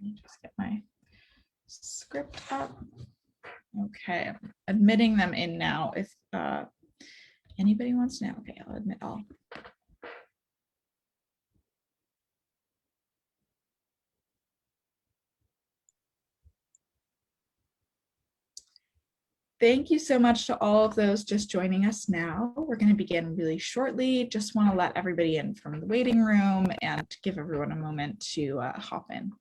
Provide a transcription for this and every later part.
Let me just get my script up. Okay, I'm admitting them in now. If anybody wants to know, okay, I'll admit all. Thank you so much to all of those just joining us now. We're going to begin really shortly. Just want to let everybody in from the waiting room and give everyone a moment to hop in.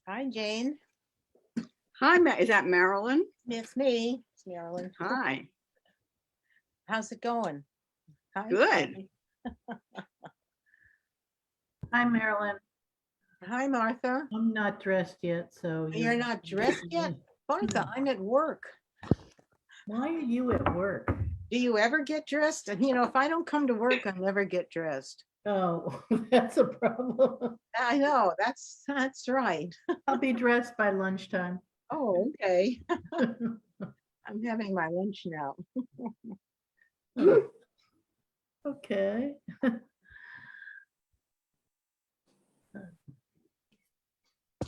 Hi, Jane. Hi, is that Marilyn? It's me. It's Marilyn. Hi. How's it going? Hi, Good. Hi, Marilyn. Hi, Martha. I'm not dressed yet, so You're not dressed yet? Martha, I'm at work. Why are you at work? Do you ever get dressed? And you know, if I don't come to work, I never get dressed. Oh, that's a problem. I know, that's right. I'll be dressed by lunchtime. Oh, okay. I'm having my lunch now. Okay.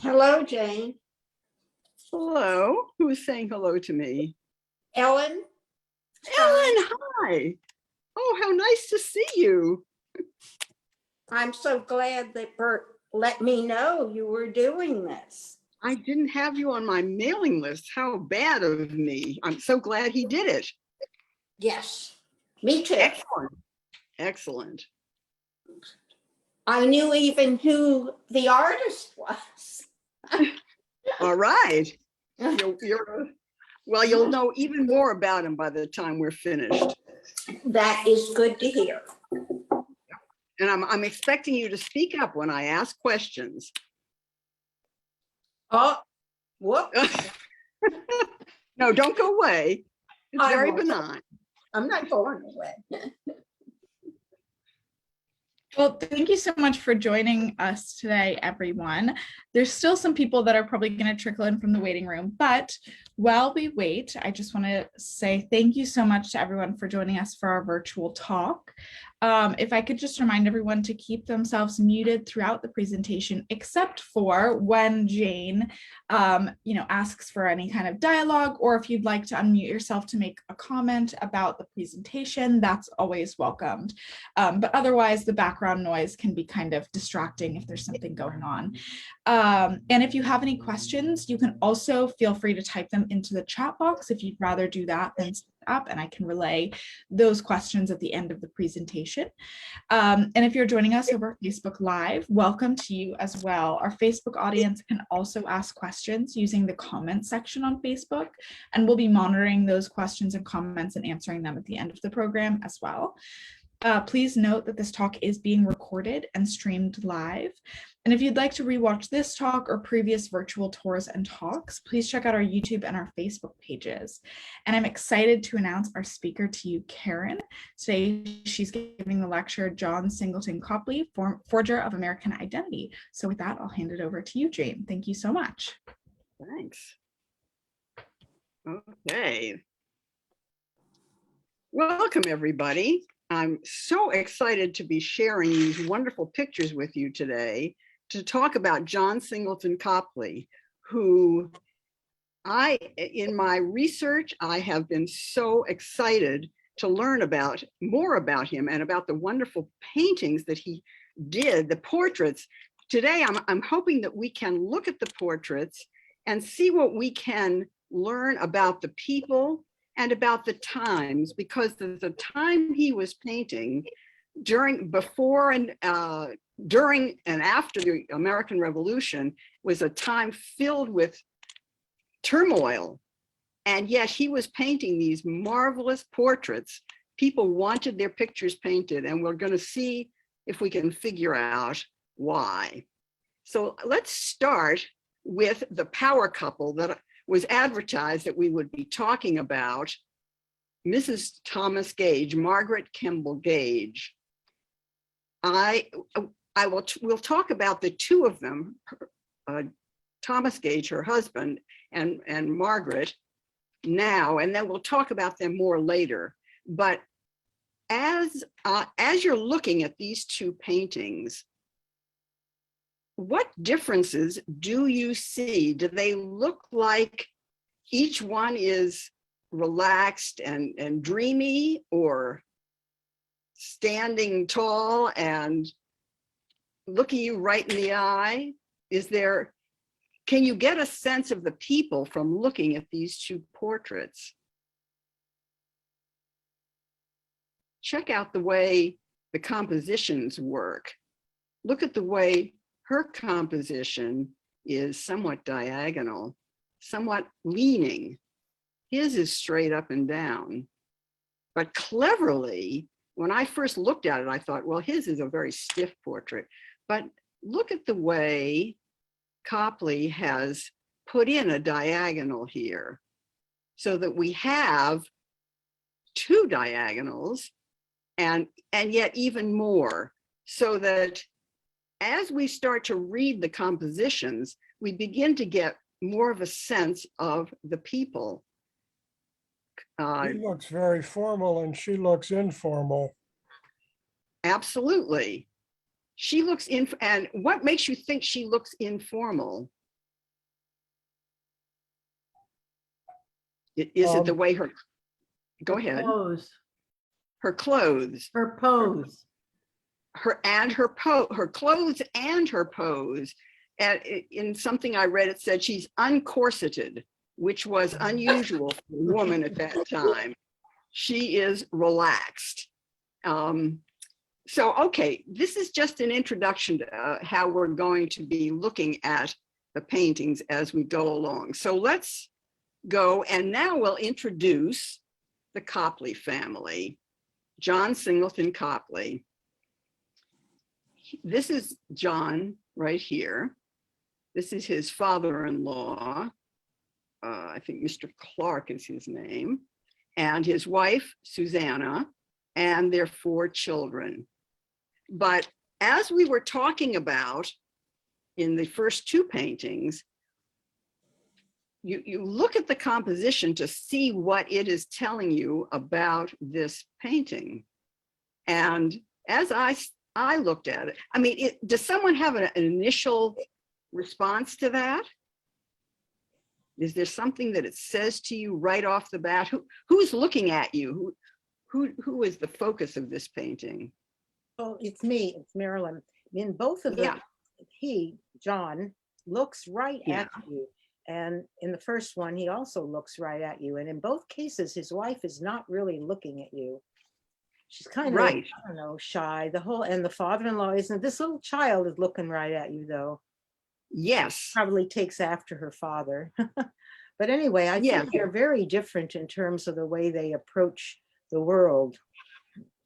Hello, Jane. Hello. Who's saying hello to me? Ellen. Ellen, hi. Oh, how nice to see you. I'm so glad that Bert let me know you were doing this. I didn't have you on my mailing list. How bad of me. I'm so glad he did it. Yes, me too. Excellent. Excellent. I knew even who the artist was. All right. Well, you'll know even more about him by the time we're finished. That is good to hear. And I'm expecting you to speak up when I ask questions. Oh, whoop. No, don't go away. It's I very won't. benign. I'm not going away. Well, thank you so much for joining us today, everyone. There's still some people that are probably going to trickle in from the waiting room, but while we wait, I just want to say thank you so much to everyone for joining us for our virtual talk. If I could just remind everyone to keep themselves muted throughout the presentation, except for when Jane, asks for any kind of dialogue, or if you'd like to unmute yourself to make a comment about the presentation, that's always welcomed. But otherwise, the background noise can be kind of distracting if there's something going on. And if you have any questions, you can also feel free to type them into the chat box if you'd rather do that than up, and I can relay those questions at the end of the presentation. And if you're joining us over Facebook Live, welcome to you as well. Our Facebook audience can also ask questions using the comment section on Facebook, and we'll be monitoring those questions and comments and answering them at the end of the program as well. Please note that this talk is being recorded and streamed live. And if you'd like to rewatch this talk or previous virtual tours and talks, please check out our YouTube and our Facebook pages. And I'm excited to announce our speaker to you, Karen. Today, she's giving the lecture, John Singleton Copley, Forger of American Identity. So with that, I'll hand it over to you, Jane. Thank you so much. Thanks. Okay. Welcome, everybody. I'm so excited to be sharing these wonderful pictures with you today to talk about John Singleton Copley, who in my research, I have been so excited to learn more about him and about the wonderful paintings that he did, the portraits. Today, I'm hoping that we can look at the portraits and see what we can learn about the people and about the times, because the time he was painting before and during and after the American Revolution was a time filled with turmoil. And yet he was painting these marvelous portraits. People wanted their pictures painted, and we're going to see if we can figure out why. So let's start with the power couple that was advertised that we would be talking about, Mrs. Thomas Gage, Margaret Kemble Gage. we'll talk about the two of them, Thomas Gage, her husband, and Margaret now, and then we'll talk about them more later. But as you're looking at these two paintings, what differences do you see? Do they look like each one is relaxed and dreamy, or standing tall and looking you right in the eye? Can you get a sense of the people from looking at these two portraits? Check out the way the compositions work. Look at the way her composition is somewhat diagonal, somewhat leaning. His is straight up and down. But cleverly, when I first looked at it, I thought, well, his is a very stiff portrait. But look at the way Copley has put in a diagonal here, so that we have two diagonals, and yet even more, so that as we start to read the compositions, we begin to get more of a sense of the people. He looks very formal and she looks informal. Absolutely. She looks in, and what makes you think she looks informal? Is it the way go ahead. Pose, Her clothes, her pose. her clothes and her pose. And in something I read, it said she's uncorseted, which was unusual for a woman at that time. She is relaxed. So, okay, this is just an introduction to how we're going to be looking at the paintings as we go along. So let's go, and now we'll introduce the Copley family. John Singleton Copley. This is John right here. This is his father-in-law. I think Mr. Clark is his name, and his wife, Susanna, and their 4 children. But as we were talking about in the first 2 paintings, you look at the composition to see what it is telling you about this painting. And as I looked at it, I mean, does someone have an initial response to that? Is there something that it says to you right off the bat? Who's looking at you? Who is the focus of this painting? Oh, it's me, it's Marilyn. In both of them, John, looks right at you. And in the first one, he also looks right at you. And in both cases, his wife is not really looking at you. She's kind of, right, I don't know, shy. And the father-in-law isn't. This little child is looking right at you, though. Yes. Probably takes after her father. But anyway, I think they're very different in terms of the way they approach the world.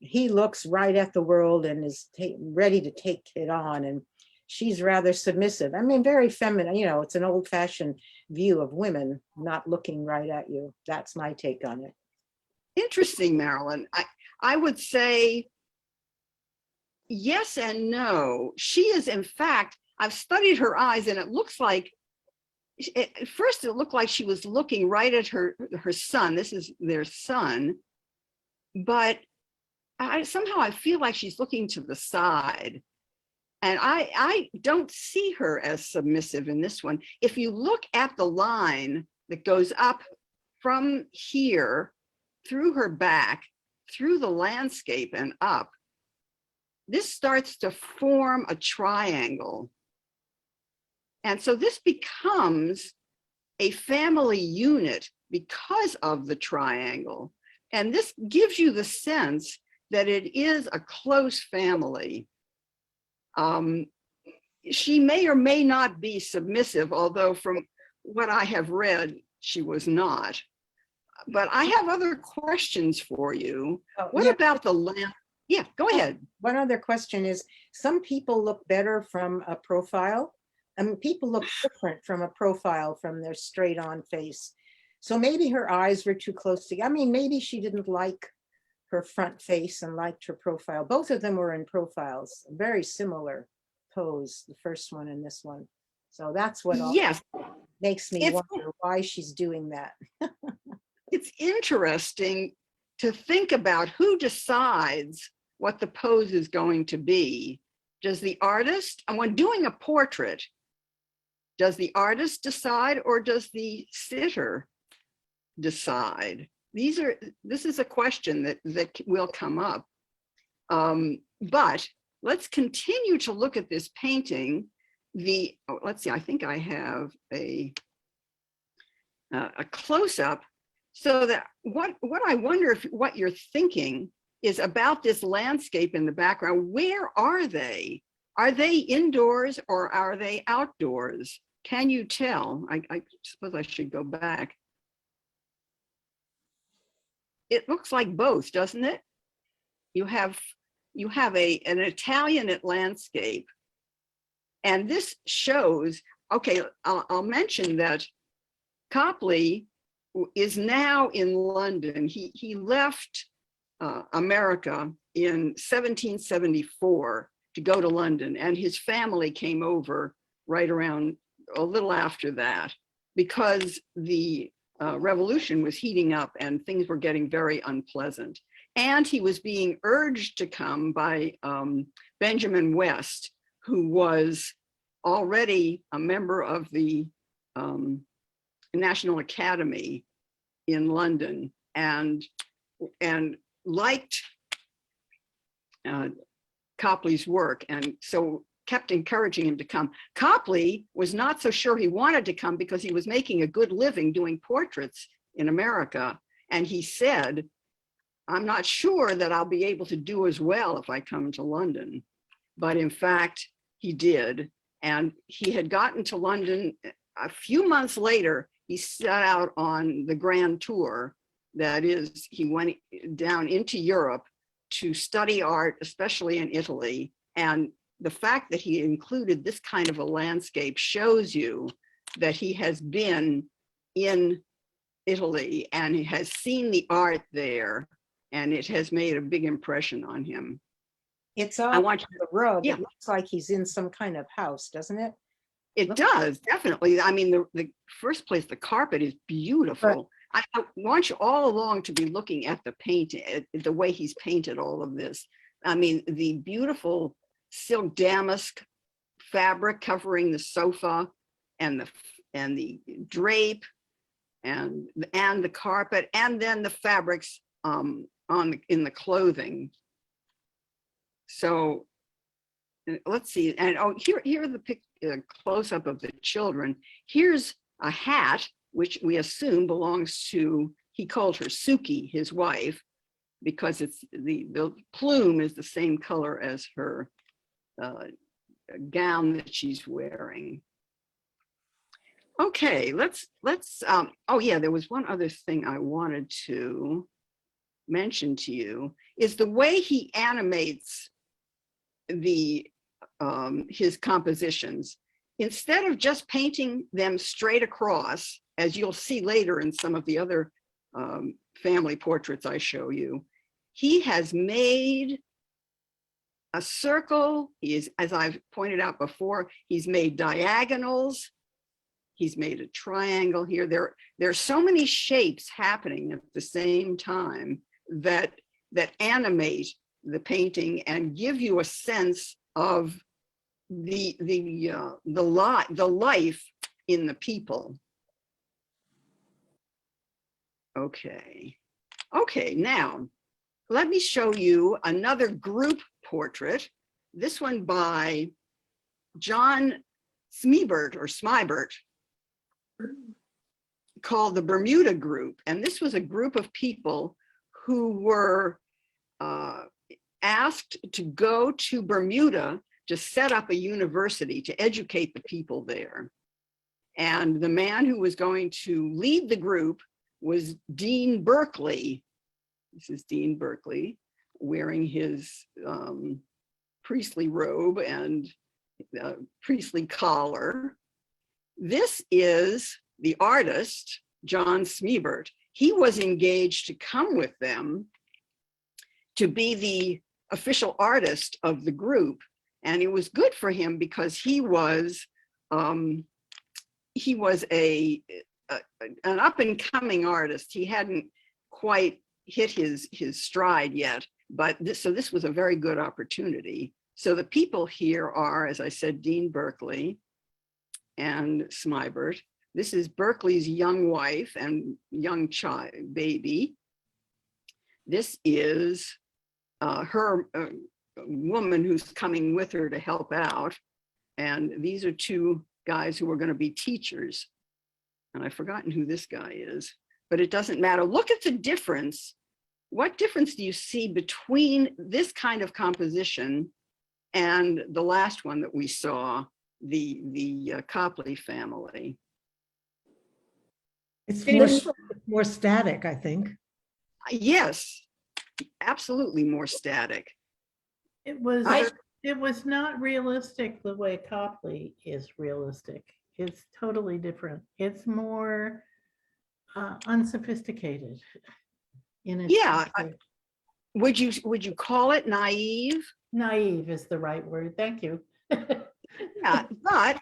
He looks right at the world and is ready to take it on. And she's rather submissive. I mean, very feminine. You know, it's an old-fashioned view of women not looking right at you. That's my take on it. Interesting, Marilyn. I would say yes and no. She is, in fact, I've studied her eyes, and it looks like, at first it looked like she was looking right at her son. This is their son. But somehow I feel like she's looking to the side. And I don't see her as submissive in this one. If you look at the line that goes up from here, through her back, through the landscape and up, this starts to form a triangle. And so this becomes a family unit because of the triangle. And this gives you the sense that it is a close family. She may or may not be submissive, although from what I have read, she was not. But I have other questions for you. What about the lamp? Yeah, go ahead. One other question is, some people look better from a profile. I mean, people look different from a profile from their straight on face. So maybe her eyes were too close together. I mean, maybe she didn't like her front face and liked her profile. Both of them were in profiles, very similar. pose, the first one and this one. So that's what all Yes, makes me it's wonder why she's doing that. it's interesting to think about who decides what the pose is going to be. Does the artist, and when doing a portrait, does the artist decide or does the sitter decide? This is a question that will come up. But let's continue to look at this painting. Let's see, I think I have a close-up, so that what I wonder if what you're thinking is about this landscape in the background. Where are they? Are they indoors or are they outdoors? Can you tell? I suppose I should go back. It looks like both, doesn't it? You have an Italian landscape, and this shows, okay, I'll mention that Copley is now in London. He left America in 1774 to go to London, and his family came over right around a little after that, because the revolution was heating up and things were getting very unpleasant. And he was being urged to come by Benjamin West, who was already a member of the National Academy in London, and liked Copley's work, and so kept encouraging him to come. Copley was not so sure he wanted to come because he was making a good living doing portraits in America. And he said, I'm not sure that I'll be able to do as well if I come to London. But in fact, he did. And he had gotten to London a few months later. He set out on the grand tour. That is, he went down into Europe to study art, especially in Italy. And the fact that he included this kind of a landscape shows you that he has been in Italy and he has seen the art there, and it has made a big impression on him. It's I on want you, the rug. yeah. It looks like he's in some kind of house, doesn't it? It does, definitely. I mean, the first place, the carpet is beautiful. I want you all along to be looking at the painting, the way he's painted all of this. I mean, the beautiful silk damask fabric covering the sofa, and the drape, and the carpet, and then the fabrics in the clothing. So let's see, and here are the close-up of the children. Here's a hat, which we assume belongs to, he called her Suki, his wife, because it's the plume is the same color as her gown that she's wearing. Okay, let's oh yeah, there was one other thing I wanted to mention to you, is the way he animates his compositions. Instead of just painting them straight across, as you'll see later in some of the other family portraits I show you, he has made a circle. As I've pointed out before, he's made diagonals. He's made a triangle here. There are so many shapes happening at the same time that animate the painting and give you a sense of the life in the people. Okay, now let me show you another group portrait. This one by John Smibert, called the Bermuda Group. And this was a group of people who were asked to go to Bermuda to set up a university to educate the people there. And the man who was going to lead the group was Dean Berkeley. This is Dean Berkeley wearing his priestly robe and priestly collar. This is the artist, John Smibert. He was engaged to come with them to be the official artist of the group. And it was good for him because he was an up and coming artist. He hadn't quite hit his stride yet, but this was a very good opportunity. So the people here are, as I said, Dean Berkeley and Smybert. This is Berkeley's young wife and young child baby. This is her woman who's coming with her to help out. And these are two guys who are going to be teachers. And I've forgotten who this guy is, but it doesn't matter. Look at the difference. What difference do you see between this kind of composition and the last one that we saw, the Copley family? It's more static, I think. Yes, absolutely more static. It was, I- it was not realistic the way Copley is realistic. It's totally different. It's more unsophisticated. In its Yeah, concept. would you call it naive? Naive is the right word. Thank you. Yeah, but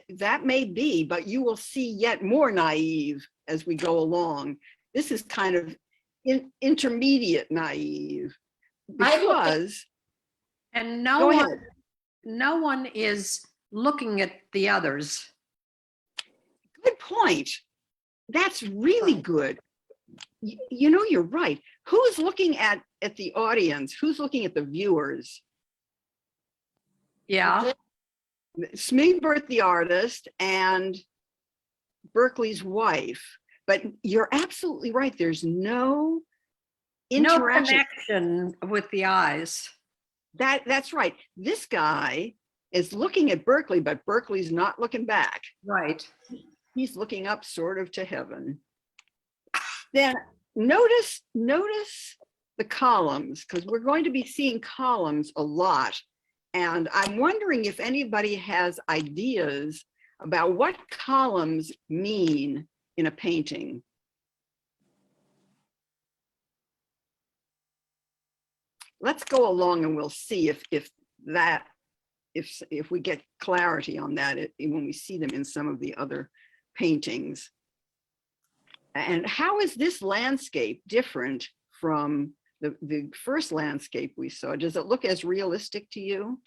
that may be, but you will see yet more naive as we go along. This is kind of intermediate naive because And go ahead. no one is looking at the others. Good point. That's really good. You know, you're right. Who's looking at the audience? Who's looking at the viewers? Yeah, Smigbert, the artist, and Berkeley's wife. But you're absolutely right. There's no no interaction. connection with the eyes. That's right. This guy is looking at Berkeley, but Berkeley's not looking back. Right. He's looking up sort of to heaven. Then notice the columns, because we're going to be seeing columns a lot. And I'm wondering if anybody has ideas about what columns mean in a painting. Let's go along and we'll see if we get clarity on that when we see them in some of the other paintings. And how is this landscape different from the first landscape we saw? Does it look as realistic to you?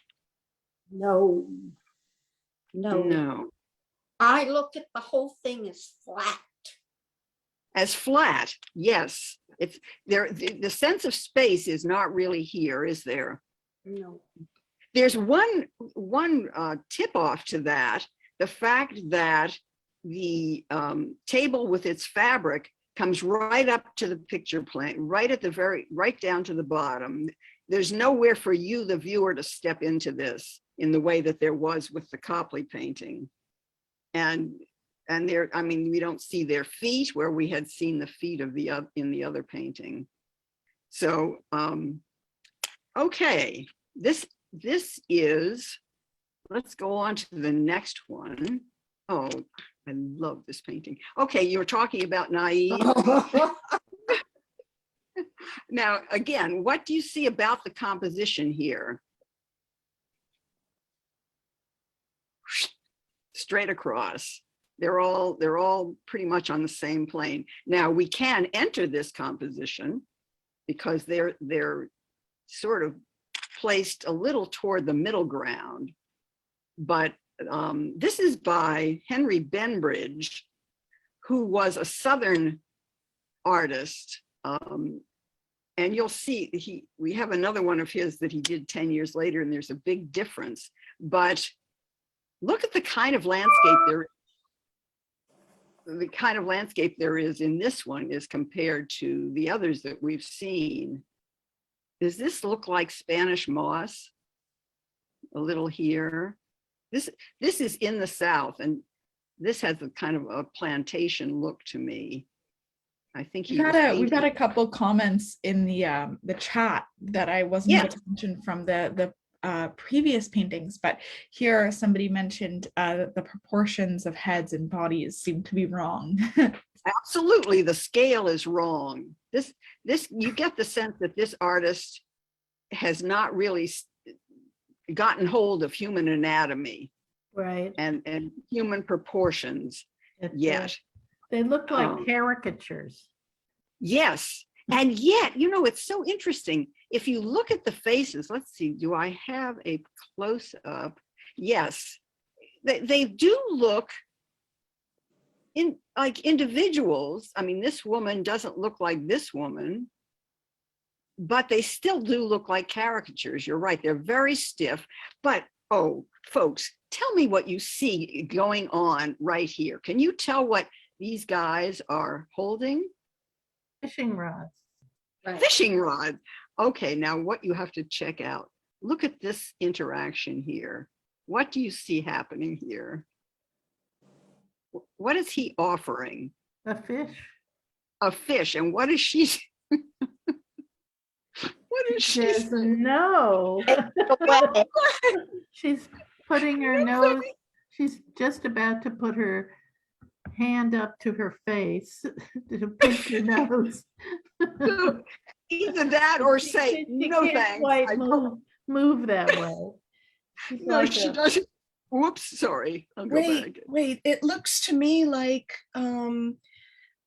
No. No. No. I look at the whole thing as flat. As flat, yes. It's there. The sense of space is not really here, is there? No. There's one tip off to that. The fact that the table with its fabric comes right up to the picture plane, right down to the bottom. There's nowhere for you, the viewer, to step into this in the way that there was with the Copley painting. And there, I mean, we don't see their feet where we had seen the feet of in the other painting. So, okay, this is, let's go on to the next one. Oh, I love this painting. Okay, you were talking about naive. Now, again, what do you see about the composition here? Straight across. They're all pretty much on the same plane. Now, we can enter this composition because they're sort of placed a little toward the middle ground. But this is by Henry Benbridge, who was a Southern artist. And you'll see we have another one of his that he did 10 years later, and there's a big difference. But look at the kind of landscape there is in this one as compared to the others that we've seen. Does this look like Spanish moss? A little here. This is in the South, and this has a kind of a plantation look to me. I think We've had a couple comments in the chat that I wasn't able to mention from the previous paintings, but here somebody mentioned that the proportions of heads and bodies seem to be wrong. Absolutely, the scale is wrong. This you get the sense that this artist has not really gotten hold of human anatomy Right. and human proportions It's, yet. They look like Um, caricatures. Yes. And yet, you know, it's so interesting. If you look at the faces, let's see, do I have a close up? Yes, they do look like individuals. I mean, this woman doesn't look like this woman, but they still do look like caricatures. You're right. They're very stiff. But, oh, folks, tell me what you see going on right here. Can you tell what these guys are holding? Fishing rods. Right. Fishing rod. Okay, now what you have to check out. Look at this interaction here. What do you see happening here? What is he offering? A fish. A fish. And what is she? What is she Says saying? no. Well, She's putting her nose, she's just about to put her hand up to her face to pinch her nose. Either that or say, She no can't thanks. quite I don't. move that way. She's No, like she a- doesn't. Whoops, sorry. I'll go back. Wait, it looks to me like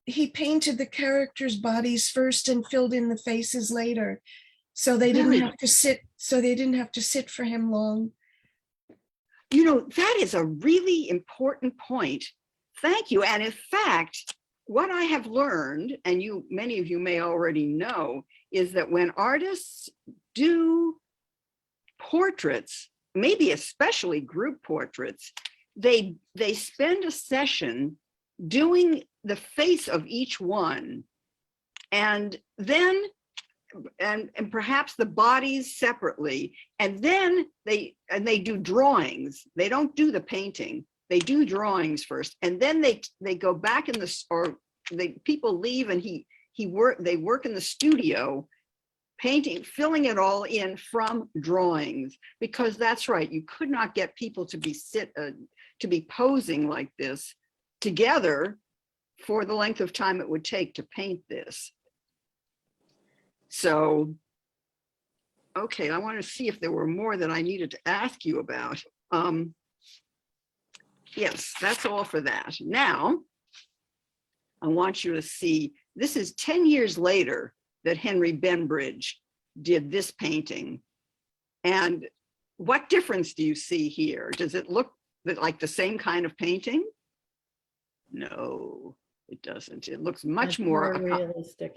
he painted the characters' bodies first and filled in the faces later. So they didn't Very- have to sit for him long. You know, that is a really important point. Thank you. And in fact, what I have learned, and many of you may already know, is that when artists do portraits, maybe especially group portraits, they spend a session doing the face of each one, and then and perhaps the bodies separately, and then they do drawings. They don't do the painting. They do drawings first, and then they go back in the, or people leave and they work in the studio painting, filling it all in from drawings, because that's right. You could not get people to be posing like this together for the length of time it would take to paint this. So, okay, I want to see if there were more that I needed to ask you about. Yes, that's all for that. Now, I want you to see, this is 10 years later that Henry Benbridge did this painting. And what difference do you see here? Does it look like the same kind of painting? No, it doesn't. It looks much That's more realistic.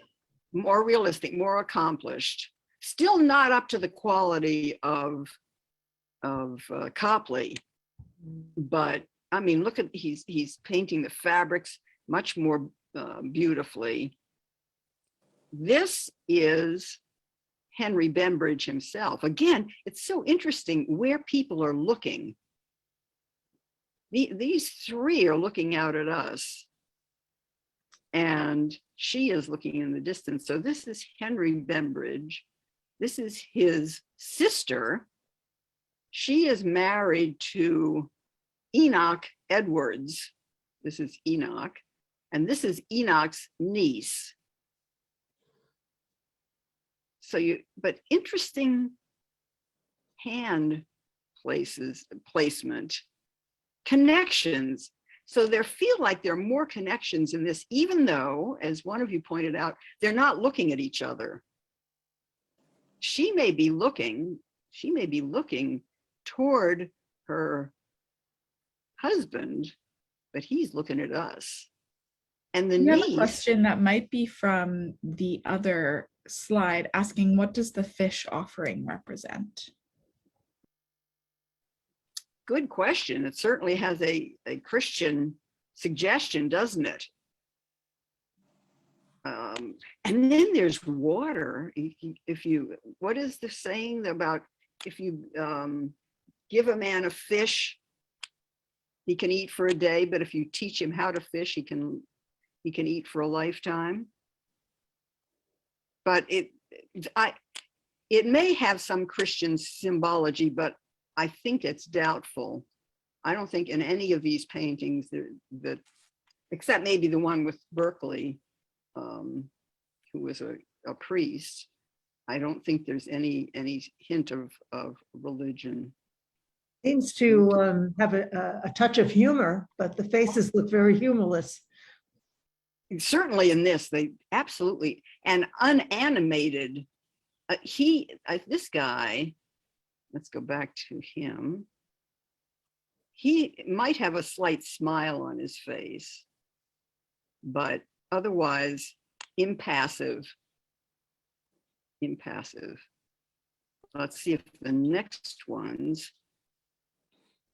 more realistic, more accomplished. Still not up to the quality of Copley, but I mean, look at, he's painting the fabrics much more beautifully. This is Henry Benbridge himself. Again, it's so interesting where people are looking. These three are looking out at us, and she is looking in the distance. So this is Henry Benbridge. This is his sister. She is married to Enoch Edwards. This is Enoch, and this is Enoch's niece. So but interesting hand placement, connections. So there feel like there are more connections in this, even though, as one of you pointed out, they're not looking at each other. She may be looking toward her husband, but he's looking at us. And the We have a niece, question that might be from the other slide asking, what does the fish offering represent? good question. It certainly has a Christian suggestion, doesn't it? And then there's water. What is the saying about if you give a man a fish, he can eat for a day, but if you teach him how to fish, he can eat for a lifetime. But it may have some Christian symbology, but I think it's doubtful. I don't think in any of these paintings that except maybe the one with Berkeley, who was a priest, I don't think there's any hint of religion. Seems to have a touch of humor, but the faces look very humorless. Certainly in this, they absolutely, and unanimated. This guy, let's go back to him. He might have a slight smile on his face, but otherwise impassive. Let's see if the next ones,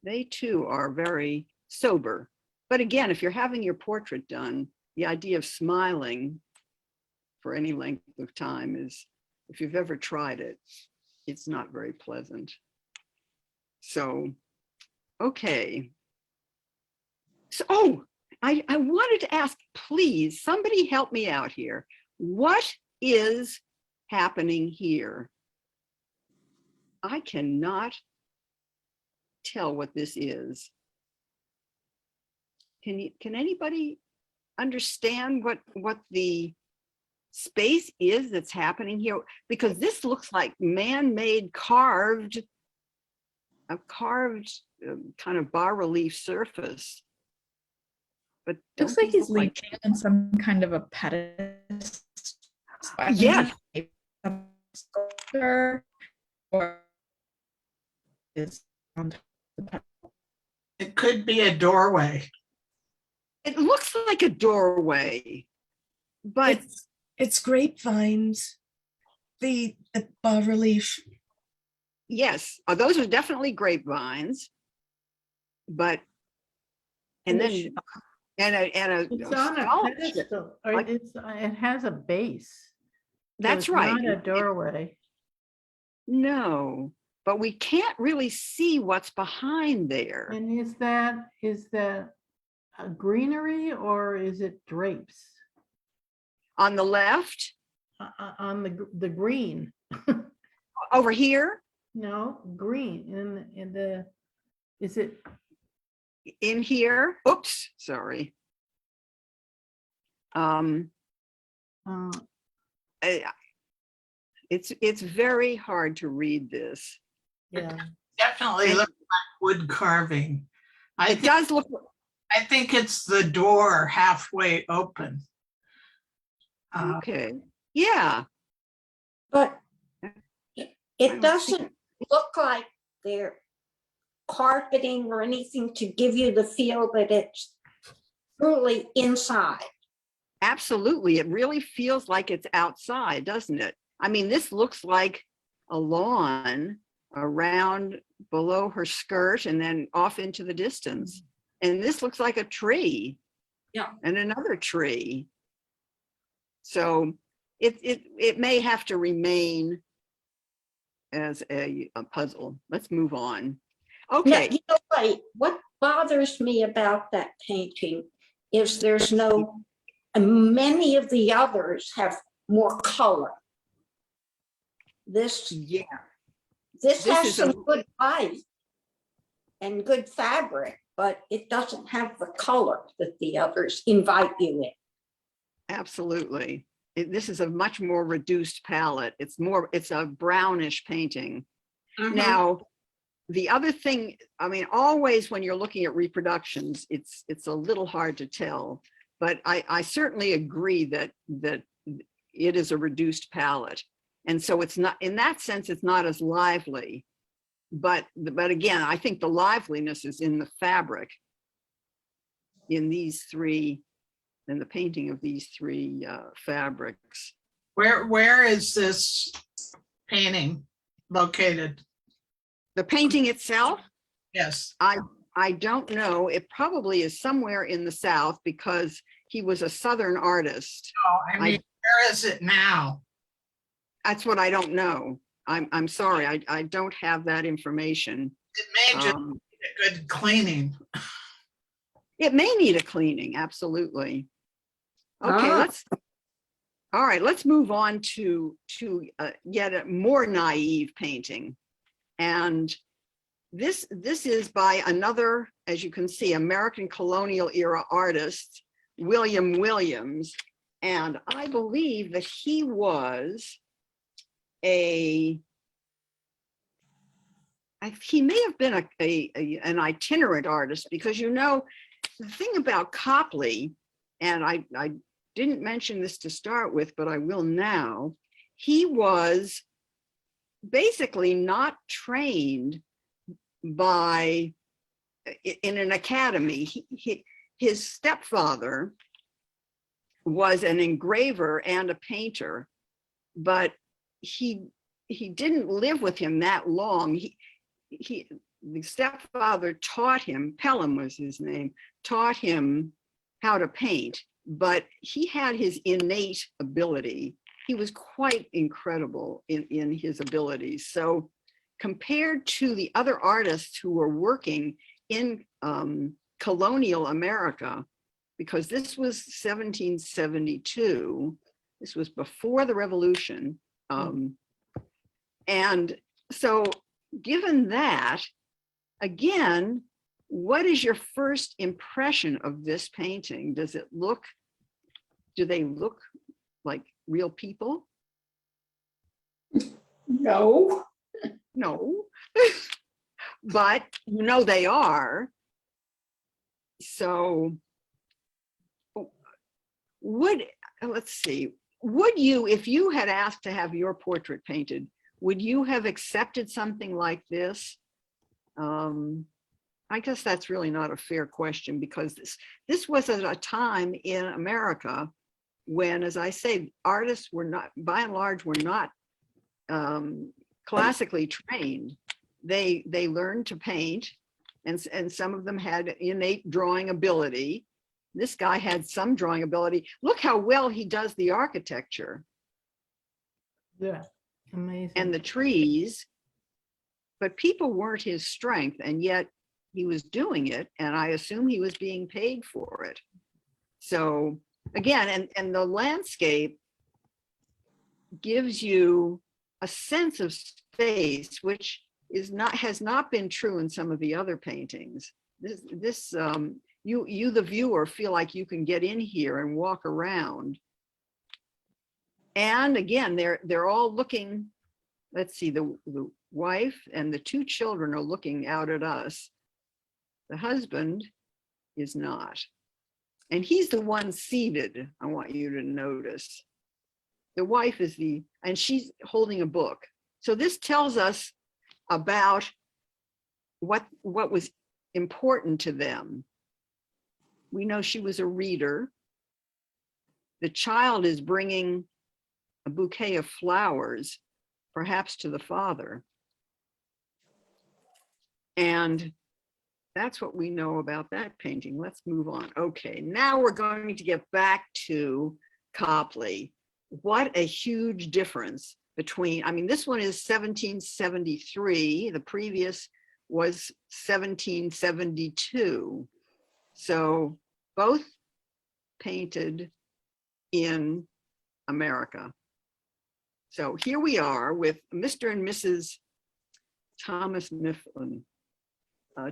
they too are very sober. But again, if you're having your portrait done, the idea of smiling for any length of time is, if you've ever tried it, it's not very pleasant. So, okay. So, I wanted to ask, please, somebody help me out here. What is happening here? I cannot tell what this is. Can anybody understand what the space is that's happening here? Because this looks like man-made carved kind of bas-relief surface. But Looks like he's leaning on some kind of a pedestal. Yes. Sculpture or is on the pedestal. It could be a doorway. It looks like a doorway, but It's grapevines, the bas relief. yes, those are definitely grapevines. But and then It's a on a scholarship. pedestal, or like- it has a base. So That's it's right. Not a doorway. No, but we can't really see what's behind there. And is that a greenery or is it drapes? On the left, On the green? over here, No, green is it? in here. Oops, sorry. Uh, It's very hard to read this. yeah. Definitely looks like wood carving. It does look. I think it's the door halfway open. Okay. Yeah. But it doesn't look like they're carpeting or anything to give you the feel that it's truly inside. Absolutely. It really feels like it's outside, doesn't it? I mean, this looks like a lawn around below her skirt and then off into the distance. And this looks like a tree. Yeah. And another tree. So it may have to remain as a puzzle. Let's move on. Okay. Now, what bothers me about that painting is there's no, many of the others have more color. This This has is some good light and good fabric, but it doesn't have the color that the others invite you in. Absolutely. This is a much more reduced palette. It's a brownish painting. Mhm. Now, the other thing, I mean, always when you're looking at reproductions, it's a little hard to tell, but I certainly agree that it is a reduced palette. And so it's not, in that sense, it's not as lively. But again, I think the liveliness is in the fabric in these three, in the painting of these three fabrics. Where is this painting located? The painting itself, Yes. I don't know. It probably is somewhere in the South because he was a Southern artist. Oh, I mean, where is it now? That's what I don't know. I'm sorry, I don't have that information. It may just need a good cleaning. It may need a cleaning, absolutely. Okay, all right, let's move on to yet a more naive painting. And this is by another, as you can see, American colonial era artist, William Williams. And I believe that he was he may have been an itinerant artist, because the thing about Copley, and I didn't mention this to start with, but I will now, he was basically not trained in an academy. His stepfather was an engraver and a painter, but he didn't live with him that long. The stepfather taught him, Pelham was his name, taught him how to paint, but he had his innate ability. He was quite incredible in his abilities. So compared to the other artists who were working in colonial America, because this was 1772, this was before the Revolution. And so given that, again, what is your first impression of this painting? Do they look like real people? No. No, but they are. So let's see, would you, if you had asked to have your portrait painted, would you have accepted something like this? I guess that's really not a fair question, because this was at a time in America when, as I say, artists were not, by and large, were not classically trained. They learned to paint, and some of them had innate drawing ability. This guy had some drawing ability. Look how well he does the architecture. Yeah, amazing. And the trees, but people weren't his strength, and yet he was doing it, and I assume he was being paid for it. So again, and the landscape gives you a sense of space, which has not been true in some of the other paintings. You the viewer feel like you can get in here and walk around. And again, they're all looking, let's see, the wife and the two children are looking out at us. The husband is not. And he's the one seated, I want you to notice. The wife is and she's holding a book. So this tells us about what was important to them. We know she was a reader. The child is bringing a bouquet of flowers, perhaps to the father. And that's what we know about that painting. Let's move on. Okay, now we're going to get back to Copley. What a huge difference between, I mean, this one is 1773. The previous was 1772. So both painted in America. So here we are with Mr. and Mrs. Thomas Mifflin.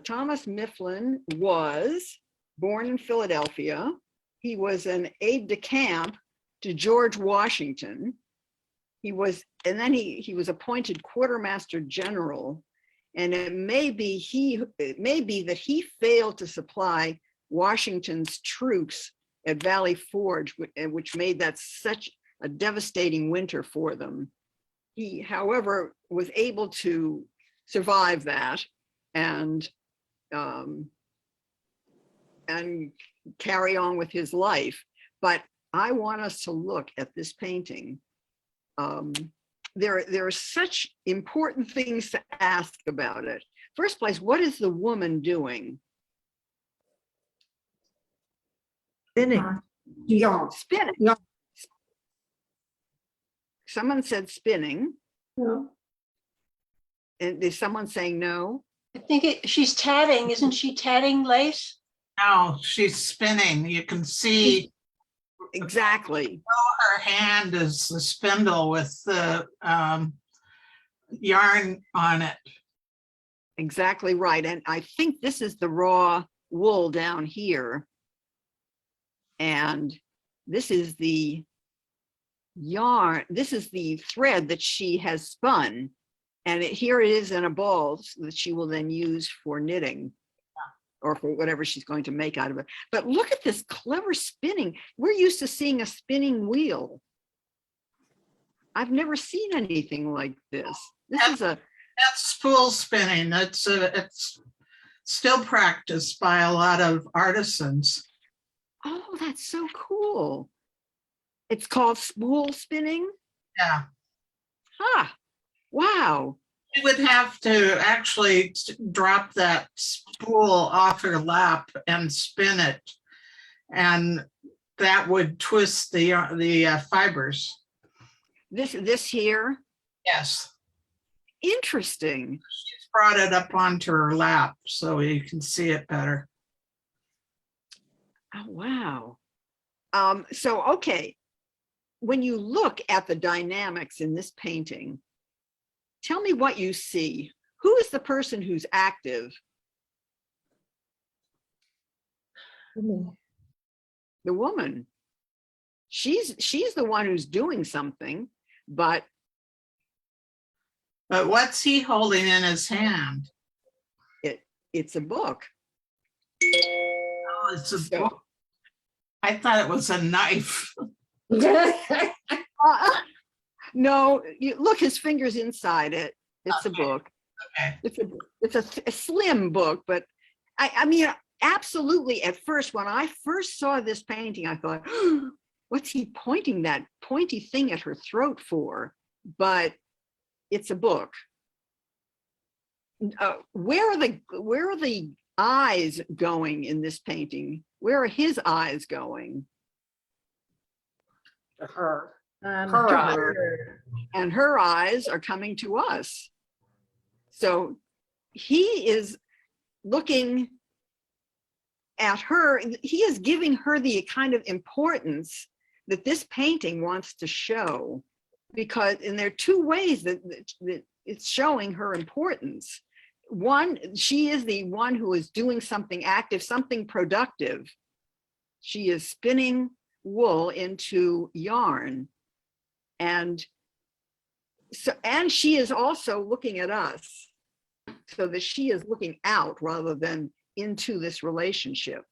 Thomas Mifflin was born in Philadelphia. He was an aide-de-camp to George Washington. He was appointed quartermaster general, and it may be that he failed to supply Washington's troops at Valley Forge, which made that such a devastating winter for them. He, however, was able to survive that and carry on with his life. But I want us to look at this painting. There are such important things to ask about it. First place, what is the woman doing? Spinning. Yeah. Spinning. Yeah. Someone said spinning. No. And is someone saying no? I think she's tatting. Isn't she tatting lace? No, she's spinning. You can see Exactly. her hand is the spindle with the yarn on it. Exactly right. And I think this is the raw wool down here. And this is the yarn. This is the thread that she has spun. And here it is in a ball that she will then use for knitting or for whatever she's going to make out of it. But look at this clever spinning. We're used to seeing a spinning wheel. I've never seen anything like this. That's spool spinning. It's still practiced by a lot of artisans. Oh, that's so cool. It's called spool spinning? Yeah. Huh. Wow. You would have to actually drop that spool off her lap and spin it. And that would twist the fibers. This here? Yes. Interesting. She's brought it up onto her lap so you can see it better. Oh, wow. So, okay. When you look at the dynamics in this painting, tell me what you see. Who is the person who's active? The woman. She's the one who's doing something, but what's he holding in his hand? It's a book. Oh, it's a book. I thought it was a knife. No, look, his finger's inside it. It's a book. Okay. It's a slim book, but I mean, absolutely. At first, when I first saw this painting, I thought, oh, what's he pointing that pointy thing at her throat for? But it's a book. Where are the eyes going in this painting? Where are his eyes going? To her. Her. And her eyes are coming to us. So he is looking at her. He is giving her the kind of importance that this painting wants to show, because, and there are two ways that it's showing her importance. One, she is the one who is doing something active, something productive. She is spinning wool into yarn. And so, and she is also looking at us, so that she is looking out rather than into this relationship.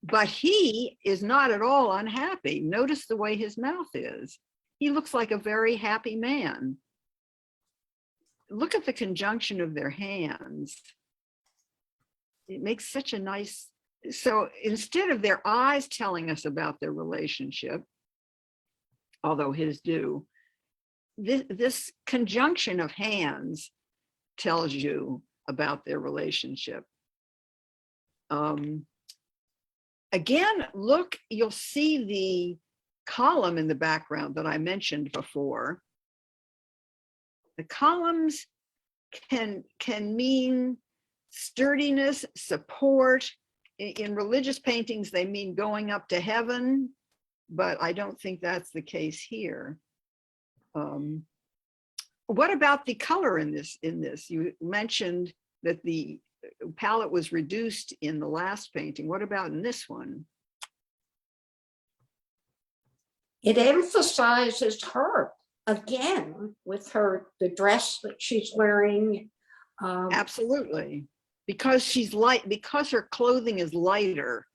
But he is not at all unhappy. Notice the way his mouth is. He looks like a very happy man. Look at the conjunction of their hands. It makes such a nice, so instead of their eyes telling us about their relationship, although his do, this conjunction of hands tells you about their relationship. Again, look, you'll see the column in the background that I mentioned before. The columns can mean sturdiness, support. In religious paintings, they mean going up to heaven, but I don't think that's the case here. What about the color in this? You mentioned that the palette was reduced in the last painting. What about in this one? It emphasizes her again with the dress that she's wearing. Absolutely, because she's light, because her clothing is lighter.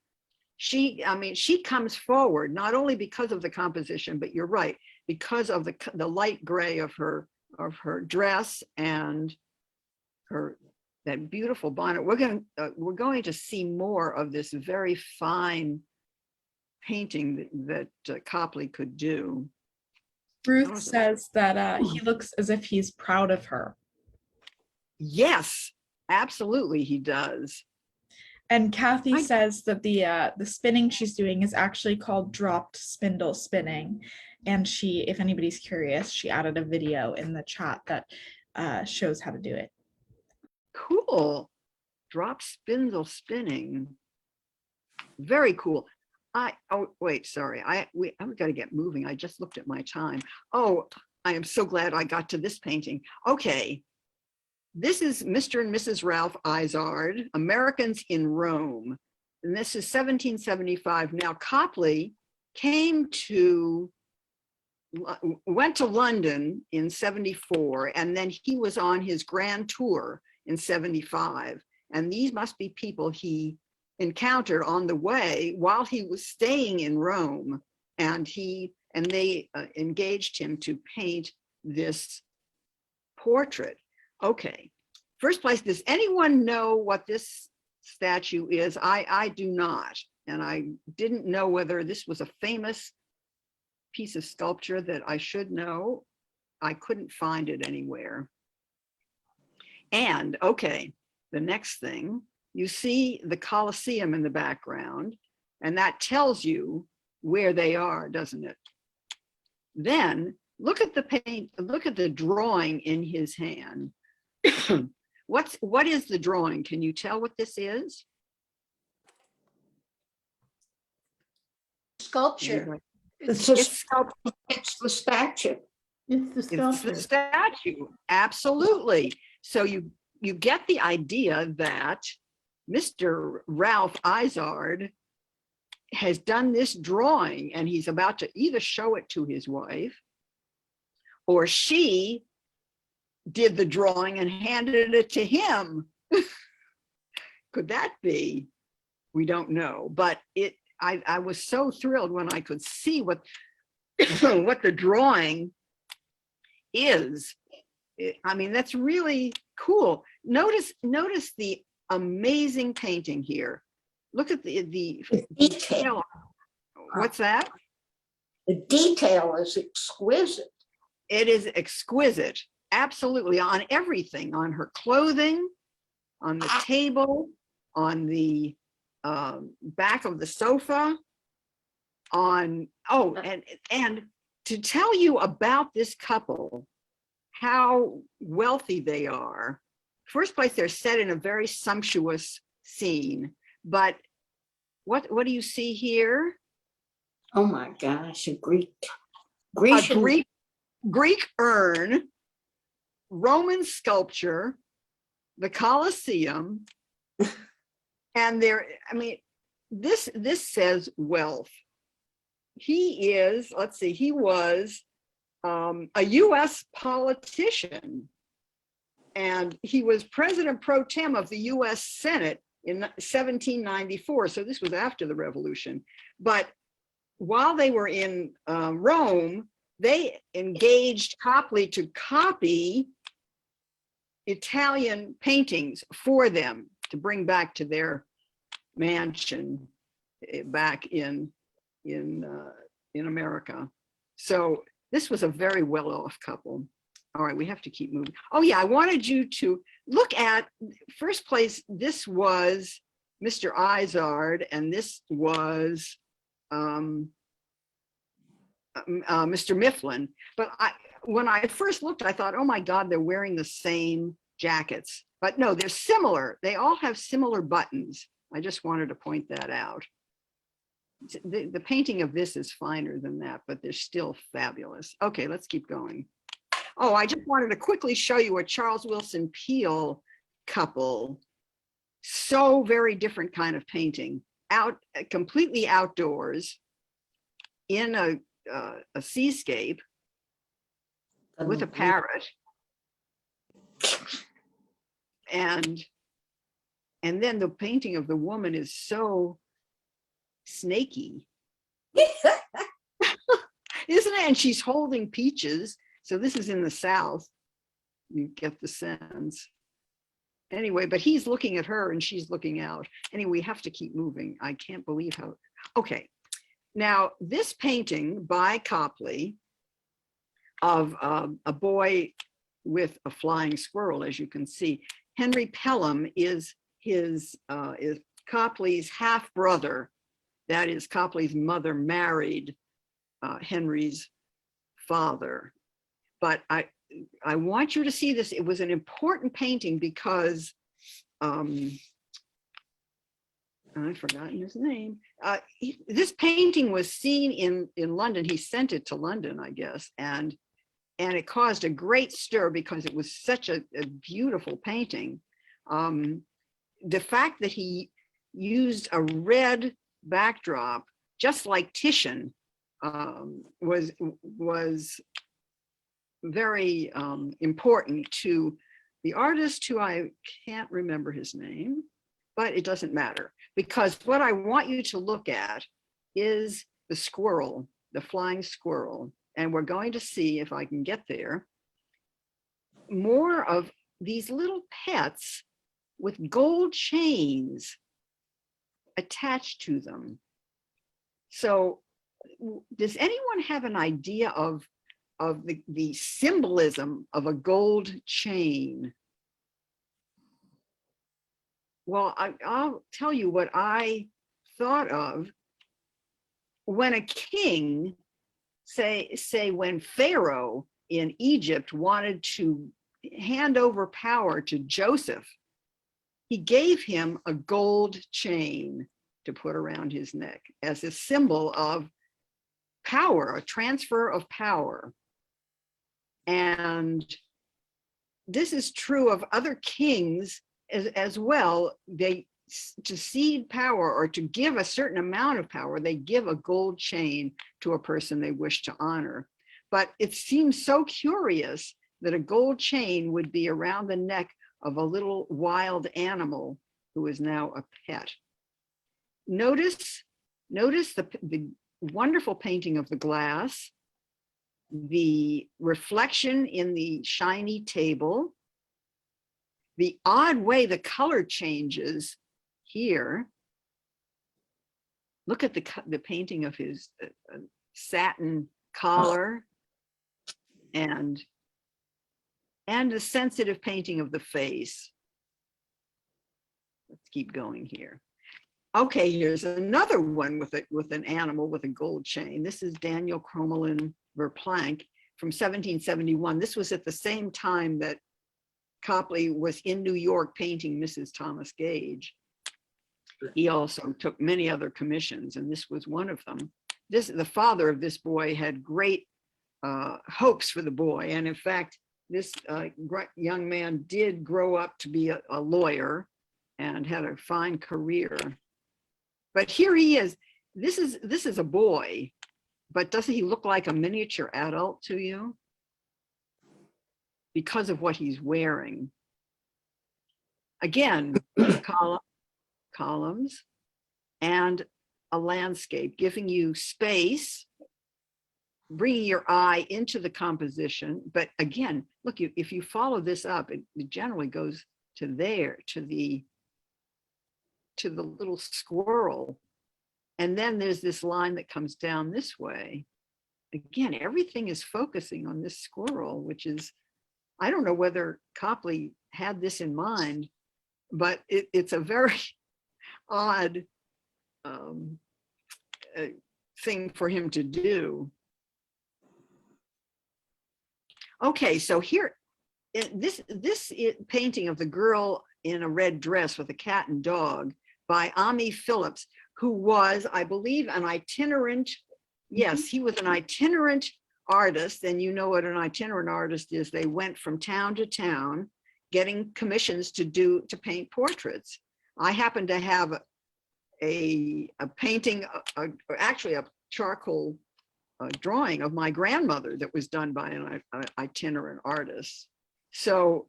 She comes forward not only because of the composition, but you're right, because of the light gray of her dress and that beautiful bonnet. We're going to see more of this very fine painting that Copley could do. Ruth says that he looks as if he's proud of her. Yes, absolutely, he does. And Kathy says that the spinning she's doing is actually called dropped spindle spinning. And she, if anybody's curious, she added a video in the chat that shows how to do it. Cool. Drop spindle spinning. Very cool. Oh wait, sorry. I've got to get moving. I just looked at my time. Oh, I am so glad I got to this painting. Okay. This is Mr. and Mrs. Ralph Izard, Americans in Rome. And this is 1775. Now, Copley came to went to London in 74, and then he was on his grand tour in 75. And these must be people he encountered on the way while he was staying in Rome. And they engaged him to paint this portrait. Okay, first place, does anyone know what this statue is? I do not. And I didn't know whether this was a famous piece of sculpture that I should know. I couldn't find it anywhere. And okay, the next thing, you see the Colosseum in the background, and that tells you where they are, doesn't it? Then look at the paint, look at the drawing in his hand. What is the drawing? Can you tell what this is? Sculpture. It's It's just, the statue. It's the It's the sculpture. statue, absolutely. So you get the idea that Mr. Ralph Izard has done this drawing, and he's about to either show it to his wife, or she did the drawing and handed it to him. Could that be? We don't know, but I was so thrilled when I could see what what the drawing is. I mean, that's really cool. Notice the amazing painting here. Look at the detail. What's that? The detail is exquisite. It is exquisite, absolutely, on everything, on her clothing, on the table, on the back of the sofa, on, oh, and to tell you about this couple, how wealthy they are. First place, they're set in a very sumptuous scene, but what do you see here? Oh my gosh, a Grecian. Greek urn, Roman sculpture, the Colosseum, and there, I mean, this says wealth. He is, let's see, he was a US politician, and he was president pro tem of the US Senate in 1794. So this was after the revolution. But while they were in Rome, they engaged Copley to copy Italian paintings for them to bring back to their mansion back in America. So this was a very well-off couple. All right, we have to keep moving. Oh yeah, I wanted you to look at, first place, this was Mr. Izard, and this was Mr. Mifflin. But when I first looked, I thought, oh my God, they're wearing the same jackets. But no, they're similar. They all have similar buttons. I just wanted to point that out. The painting of this is finer than that, but they're still fabulous. Okay, let's keep going. Oh, I just wanted to quickly show you a Charles Wilson Peele couple. So very different kind of painting. Completely outdoors in a seascape with a parrot. And then the painting of the woman is so snaky, isn't it? And she's holding peaches. So this is in the South. You get the sense. Anyway, but he's looking at her and she's looking out. Anyway, we have to keep moving. I can't believe how, okay. Now, this painting by Copley of a boy with a flying squirrel, as you can see, Henry Pelham is Copley's half brother. That is, Copley's mother married Henry's father. But I want you to see this. It was an important painting because I've forgotten his name. This painting was seen in London. He sent it to London, I guess, and it caused a great stir because it was such a beautiful painting. The fact that he used a red backdrop, just like Titian was very important to the artist, who I can't remember his name, but it doesn't matter, because what I want you to look at is the squirrel, the flying squirrel. And we're going to see, if I can get there, more of these little pets with gold chains attached to them. So does anyone have an idea of the symbolism of a gold chain? Well, I'll tell you what I thought of when a king, say when Pharaoh in Egypt wanted to hand over power to Joseph, he gave him a gold chain to put around his neck as a symbol of power, a transfer of power. And this is true of other kings as well. They, to cede power or to give a certain amount of power, they give a gold chain to a person they wish to honor. But it seems so curious that a gold chain would be around the neck of a little wild animal who is now a pet. Notice the wonderful painting of the glass, the reflection in the shiny table, the odd way the color changes here. Look at the painting of his satin collar, and a sensitive painting of the face. Let's keep going here. Okay, here's another one with an animal with a gold chain. This is Daniel Crommelin Verplanck from 1771. This was at the same time that Copley was in New York painting Mrs. Thomas Gage. He also took many other commissions, and this was one of them. The father of this boy had great hopes for the boy, and in fact, this young man did grow up to be a lawyer and had a fine career. But here he is. This is a boy, but doesn't he look like a miniature adult to you? Because of what he's wearing. Again, columns and a landscape, giving you space, bringing your eye into the composition. But again, look, if you follow this up, it generally goes to there, to the little squirrel. And then there's this line that comes down this way. Again, everything is focusing on this squirrel, which is, I don't know whether Copley had this in mind, but it's a very odd thing for him to do. Okay, so here, this painting of the girl in a red dress with a cat and dog by Ami Phillips, who was, I believe, an itinerant, yes, he was an itinerant artist. And you know what an itinerant artist is. They went from town to town getting commissions to paint portraits. I happen to have a painting, actually a charcoal drawing of my grandmother that was done by an itinerant artist. So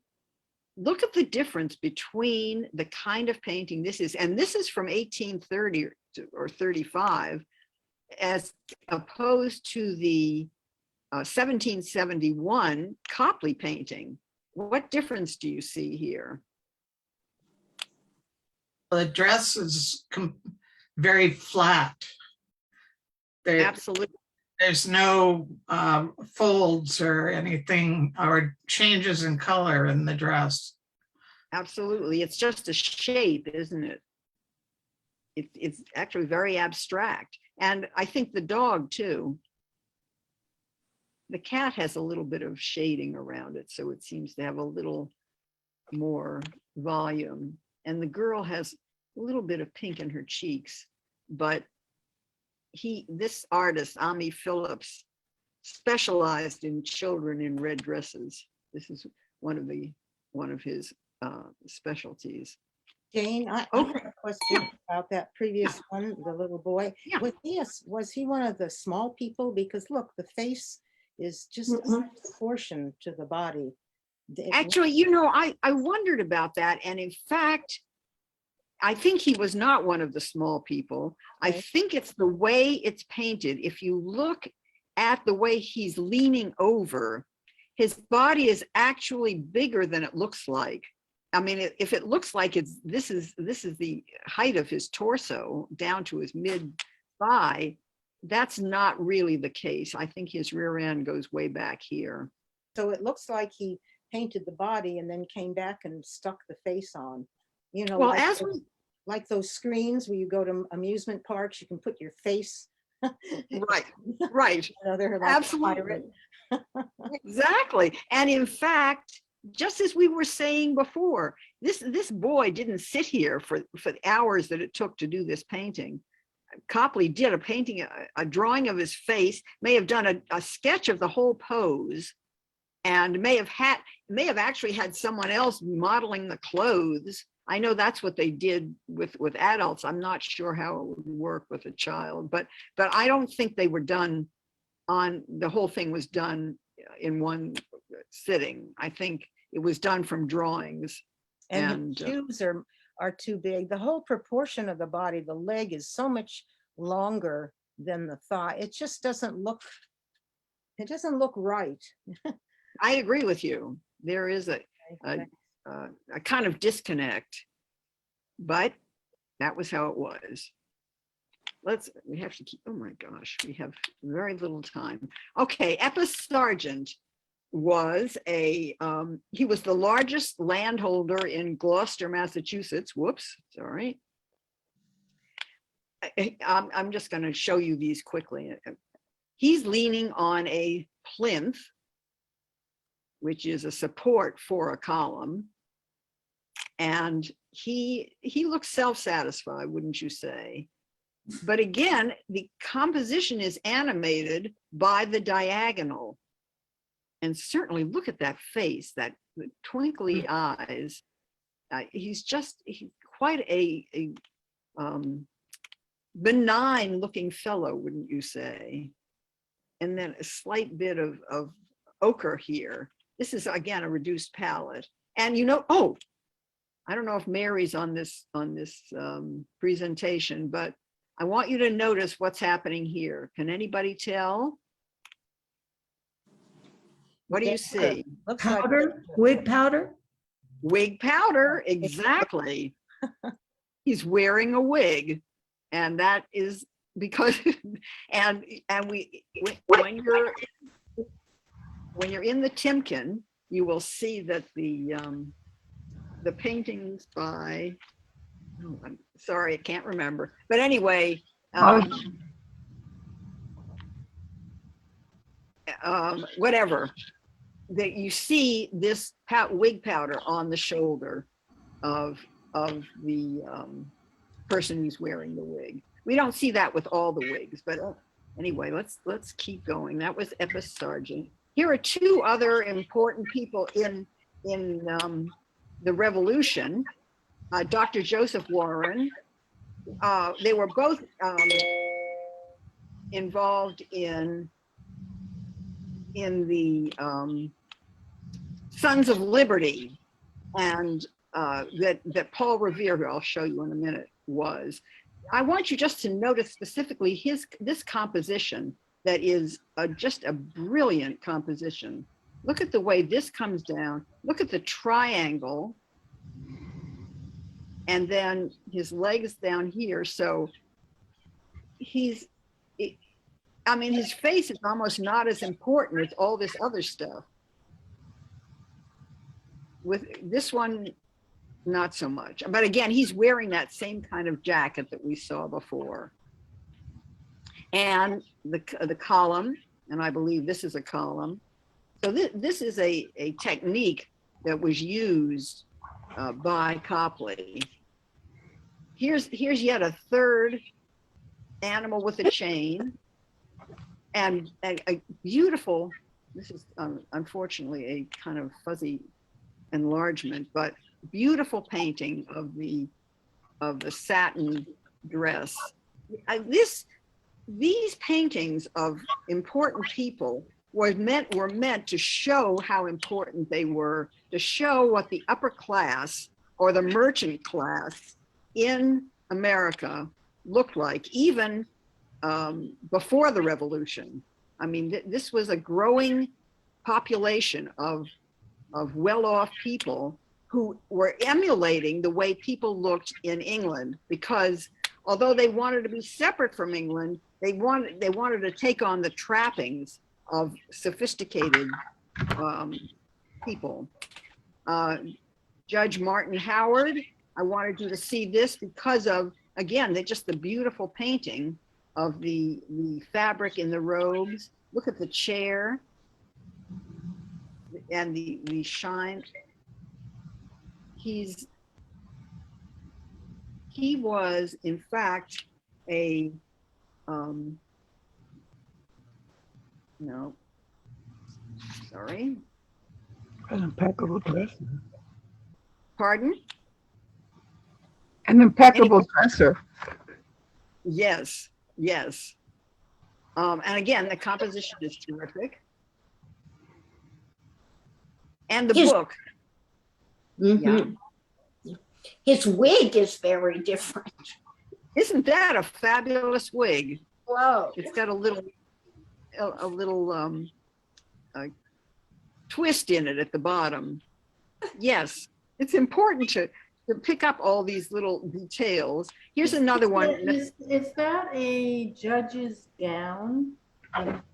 look at the difference between the kind of painting this is, and this is from 1830 or 35, as opposed to the 1771 Copley painting. What difference do you see here? The dress is very flat. Absolutely. There's no folds or anything or changes in color in the dress. Absolutely. It's just a shape, isn't it? It's actually very abstract. And I think the dog too. The cat has a little bit of shading around it, so it seems to have a little more volume. And the girl has a little bit of pink in her cheeks, but this artist, Ami Phillips, specialized in children in red dresses. This is one of his specialties. Jane, I Oh. have a question. about that previous one, the little boy. Yeah. Was he one of the small people? Because look, the face is just a proportion to the body. Actually, you know, I wondered about that. And in fact, I think he was not one of the small people. I Okay. think it's the way it's painted. If you look at the way he's leaning over, his body is actually bigger than it looks like. I mean, if it looks like this is the height of his torso down to his mid thigh, that's not really the case. I think his rear end goes way back here. So it looks like he painted the body and then came back and stuck the face on. You know, Well, like, as we, like those screens where you go to amusement parks, you can put your face. right, right. You know, they're like a Absolutely. pirate. Exactly. And in fact, just as we were saying before, this boy didn't sit here for the hours that it took to do this painting. Copley did a painting, a drawing of his face, may have done a sketch of the whole pose, and may have actually had someone else modeling the clothes. I know that's what they did with adults. I'm not sure how it would work with a child, but I don't think they were done on, the whole thing was done in one sitting. I think it was done from drawings. And his shoes are too big. The whole proportion of the body, the leg is so much longer than the thigh. It just doesn't look, it doesn't look right. I agree with you. There is a kind of disconnect, but that was how it was. We have to keep, oh my gosh, we have very little time. Okay, Epis Sargent was he was the largest landholder in Gloucester, Massachusetts. Whoops, sorry. I'm just going to show you these quickly. He's leaning on a plinth, which is a support for a column. And he looks self-satisfied, wouldn't you say? But again, the composition is animated by the diagonal. And certainly look at that face, that twinkly eyes. He's quite a benign looking fellow, wouldn't you say? And then a slight bit of ochre here. This is again a reduced palette. And you know, oh, I don't know if Mary's on this presentation, but I want you to notice what's happening here. Can anybody tell? What do you see? Looks like Powder, wig powder? Wig powder, exactly. He's wearing a wig, and that is because and when you're in the Timken, you will see that the paintings by, oh, I'm sorry, I can't remember, but anyway, whatever, that you see this wig powder on the shoulder of the person who's wearing the wig. We don't see that with all the wigs, but anyway, let's keep going. That was Epis Sargent. Here are two other important people in the Revolution. Dr. Joseph Warren. They were both involved in the Sons of Liberty, and that Paul Revere, who I'll show you in a minute, was. I want you just to notice specifically this composition that is just a brilliant composition. Look at the way this comes down. Look at the triangle, and then his legs down here. So I mean, his face is almost not as important as all this other stuff. With this one, not so much. But again, he's wearing that same kind of jacket that we saw before. And the column, and I believe this is a column. So this is a technique that was used by Copley. Here's yet a third animal with a chain, and a beautiful, this is unfortunately a kind of fuzzy enlargement, but beautiful painting of the satin dress. These paintings of important people were meant to show how important they were, to show what the upper class or the merchant class in America looked like, even before the revolution. I mean, this was a growing population of well-off people who were emulating the way people looked in England, because although they wanted to be separate from England, they wanted to take on the trappings of sophisticated people. Judge Martin Howard, I wanted you to see this because of, again, just the beautiful painting of the fabric in the robes. Look at the chair and the shine. He was, in fact, a, no, sorry. An impeccable dresser. Pardon? An impeccable dresser. Yes, yes. And again, the composition is terrific. And the book. Mhm. His wig is very different. Isn't that a fabulous wig? Whoa. It's got a little twist in it at the bottom. Yes, it's important to pick up all these little details. Here's another one. Is that a judge's gown?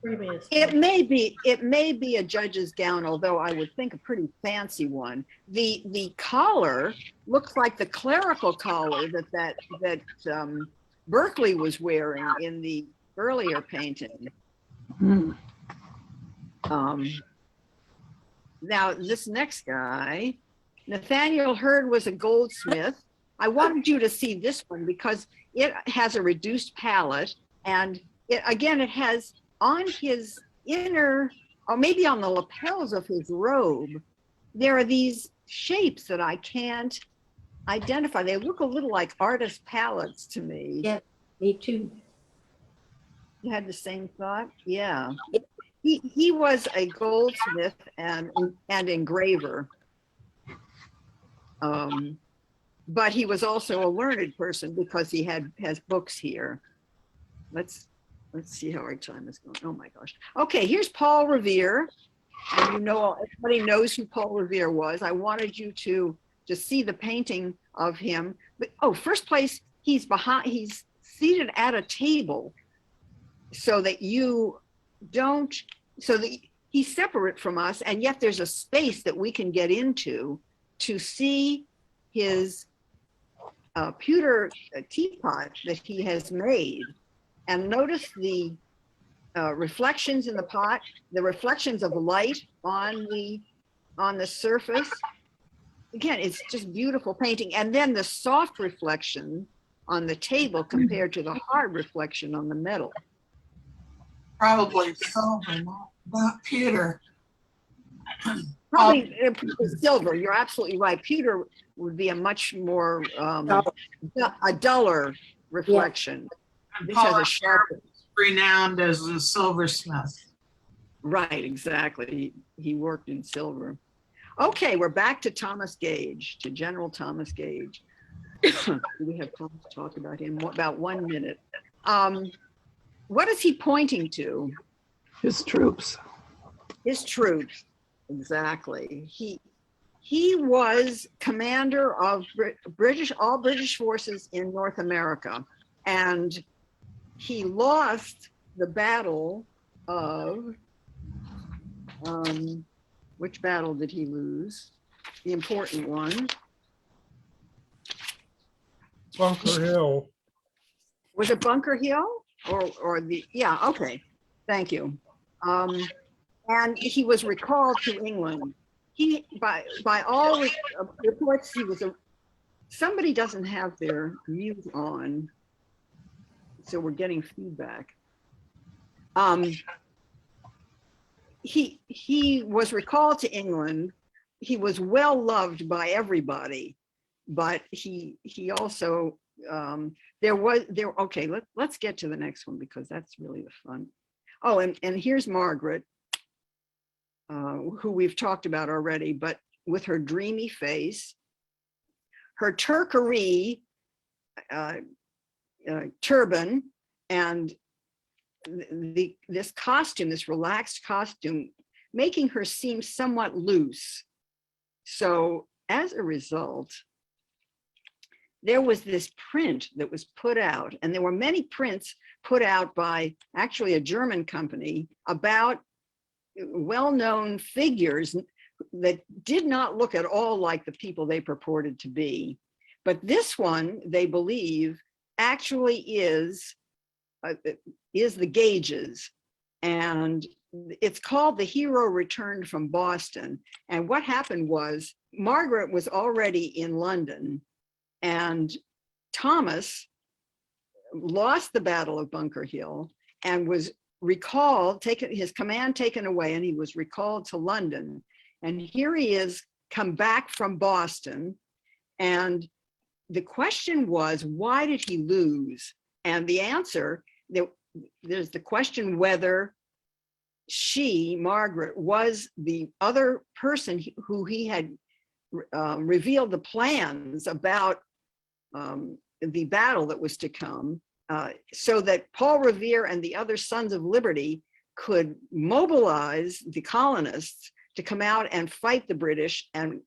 Previous. It may be a judge's gown, although I would think a pretty fancy one. The collar looks like the clerical collar that Berkeley was wearing in the earlier painting. Now this next guy, Nathaniel Hurd, was a goldsmith. I wanted you to see this one because it has a reduced palette, and it has on his inner, or maybe on the lapels of his robe, there are these shapes that I can't identify. They look a little like artist palettes to me. Yeah, me too. You had the same thought? Yeah. He was a goldsmith and engraver. But he was also a learned person because he has books here. Let's see how our time is going. Oh my gosh. Okay, here's Paul Revere. And everybody knows who Paul Revere was. I wanted you to see the painting of him. But first place, he's seated at a table so that he's separate from us, and yet there's a space that we can get into to see his pewter teapot that he has made. And notice the reflections in the pot, the reflections of light on the surface. Again, it's just beautiful painting. And then the soft reflection on the table compared to the hard reflection on the metal. Probably silver, not pewter. Probably silver. You're absolutely right. Pewter would be a much more a duller reflection. This has a sharper. Renowned as a silversmith. Right, exactly. He worked in silver. Okay, we're back to Thomas Gage, to General Thomas Gage. We have time to talk about him about 1 minute. What is he pointing to? His troops. His troops, exactly. He was commander of all British forces in North America, and he lost the battle of, which battle did he lose? The important one. Bunker Hill. Was it Bunker Hill? Yeah, okay, thank you. And he was recalled to England. By all reports, somebody doesn't have their mute on, so we're getting feedback. He was recalled to England. He was well loved by everybody, but he also Okay, let's get to the next one because that's really the fun. Oh, and here's Margaret, who we've talked about already, but with her dreamy face, her turquoise turban, and this costume, this relaxed costume, making her seem somewhat loose. So as a result, there was this print that was put out, and there were many prints put out by actually a German company about well-known figures that did not look at all like the people they purported to be. But this one, they believe, actually is the Gages. And it's called The Hero Returned from Boston. And what happened was Margaret was already in London, and Thomas lost the Battle of Bunker Hill and was recalled, his command taken away, and he was recalled to London. And here he is, come back from Boston. And the question was, why did he lose? And the answer, there's the question whether she, Margaret, was the other person who he had revealed the plans about the battle that was to come, so that Paul Revere and the other Sons of Liberty could mobilize the colonists to come out and fight the British and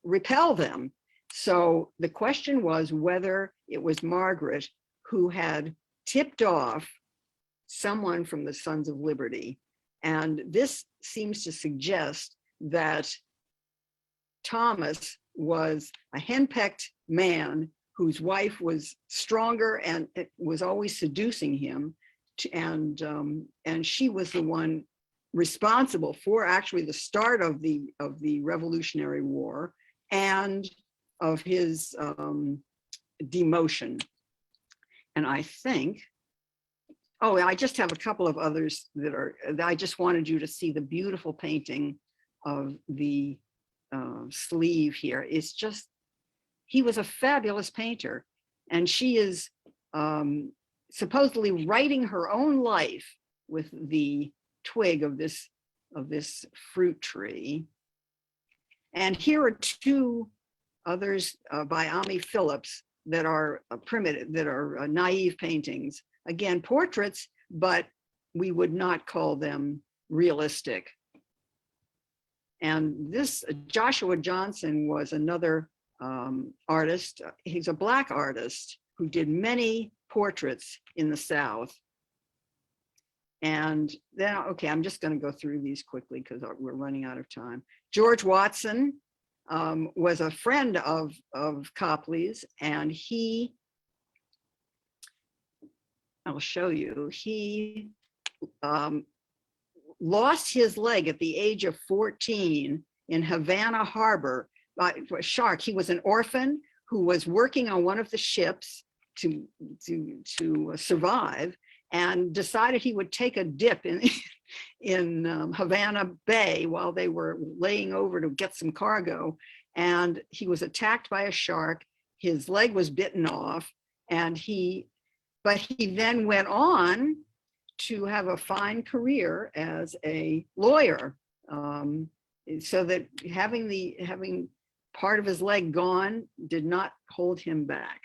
repel them. So the question was whether it was Margaret who had tipped off someone from the Sons of Liberty. And this seems to suggest that Thomas was a henpecked man whose wife was stronger and was always seducing him, and she was the one responsible for actually the start of the Revolutionary War and of his demotion. And I think, oh, I just have a couple of others that I just wanted you to see the beautiful painting of the sleeve here. It's just, he was a fabulous painter, and she is supposedly writing her own life with the twig of this fruit tree. And here are two others by Ami Phillips that are primitive, that are naive paintings. Again, portraits, but we would not call them realistic. And this Joshua Johnson was another artist. He's a Black artist who did many portraits in the South. And then, okay, I'm just going to go through these quickly because we're running out of time. George Watson was a friend of Copley's, and I'll show you, he lost his leg at the age of 14 in Havana Harbor by a shark. He was an orphan who was working on one of the ships to survive, and decided he would take a dip in Havana Bay while they were laying over to get some cargo. And he was attacked by a shark. His leg was bitten off, but he then went on to have a fine career as a lawyer. So that having part of his leg gone did not hold him back.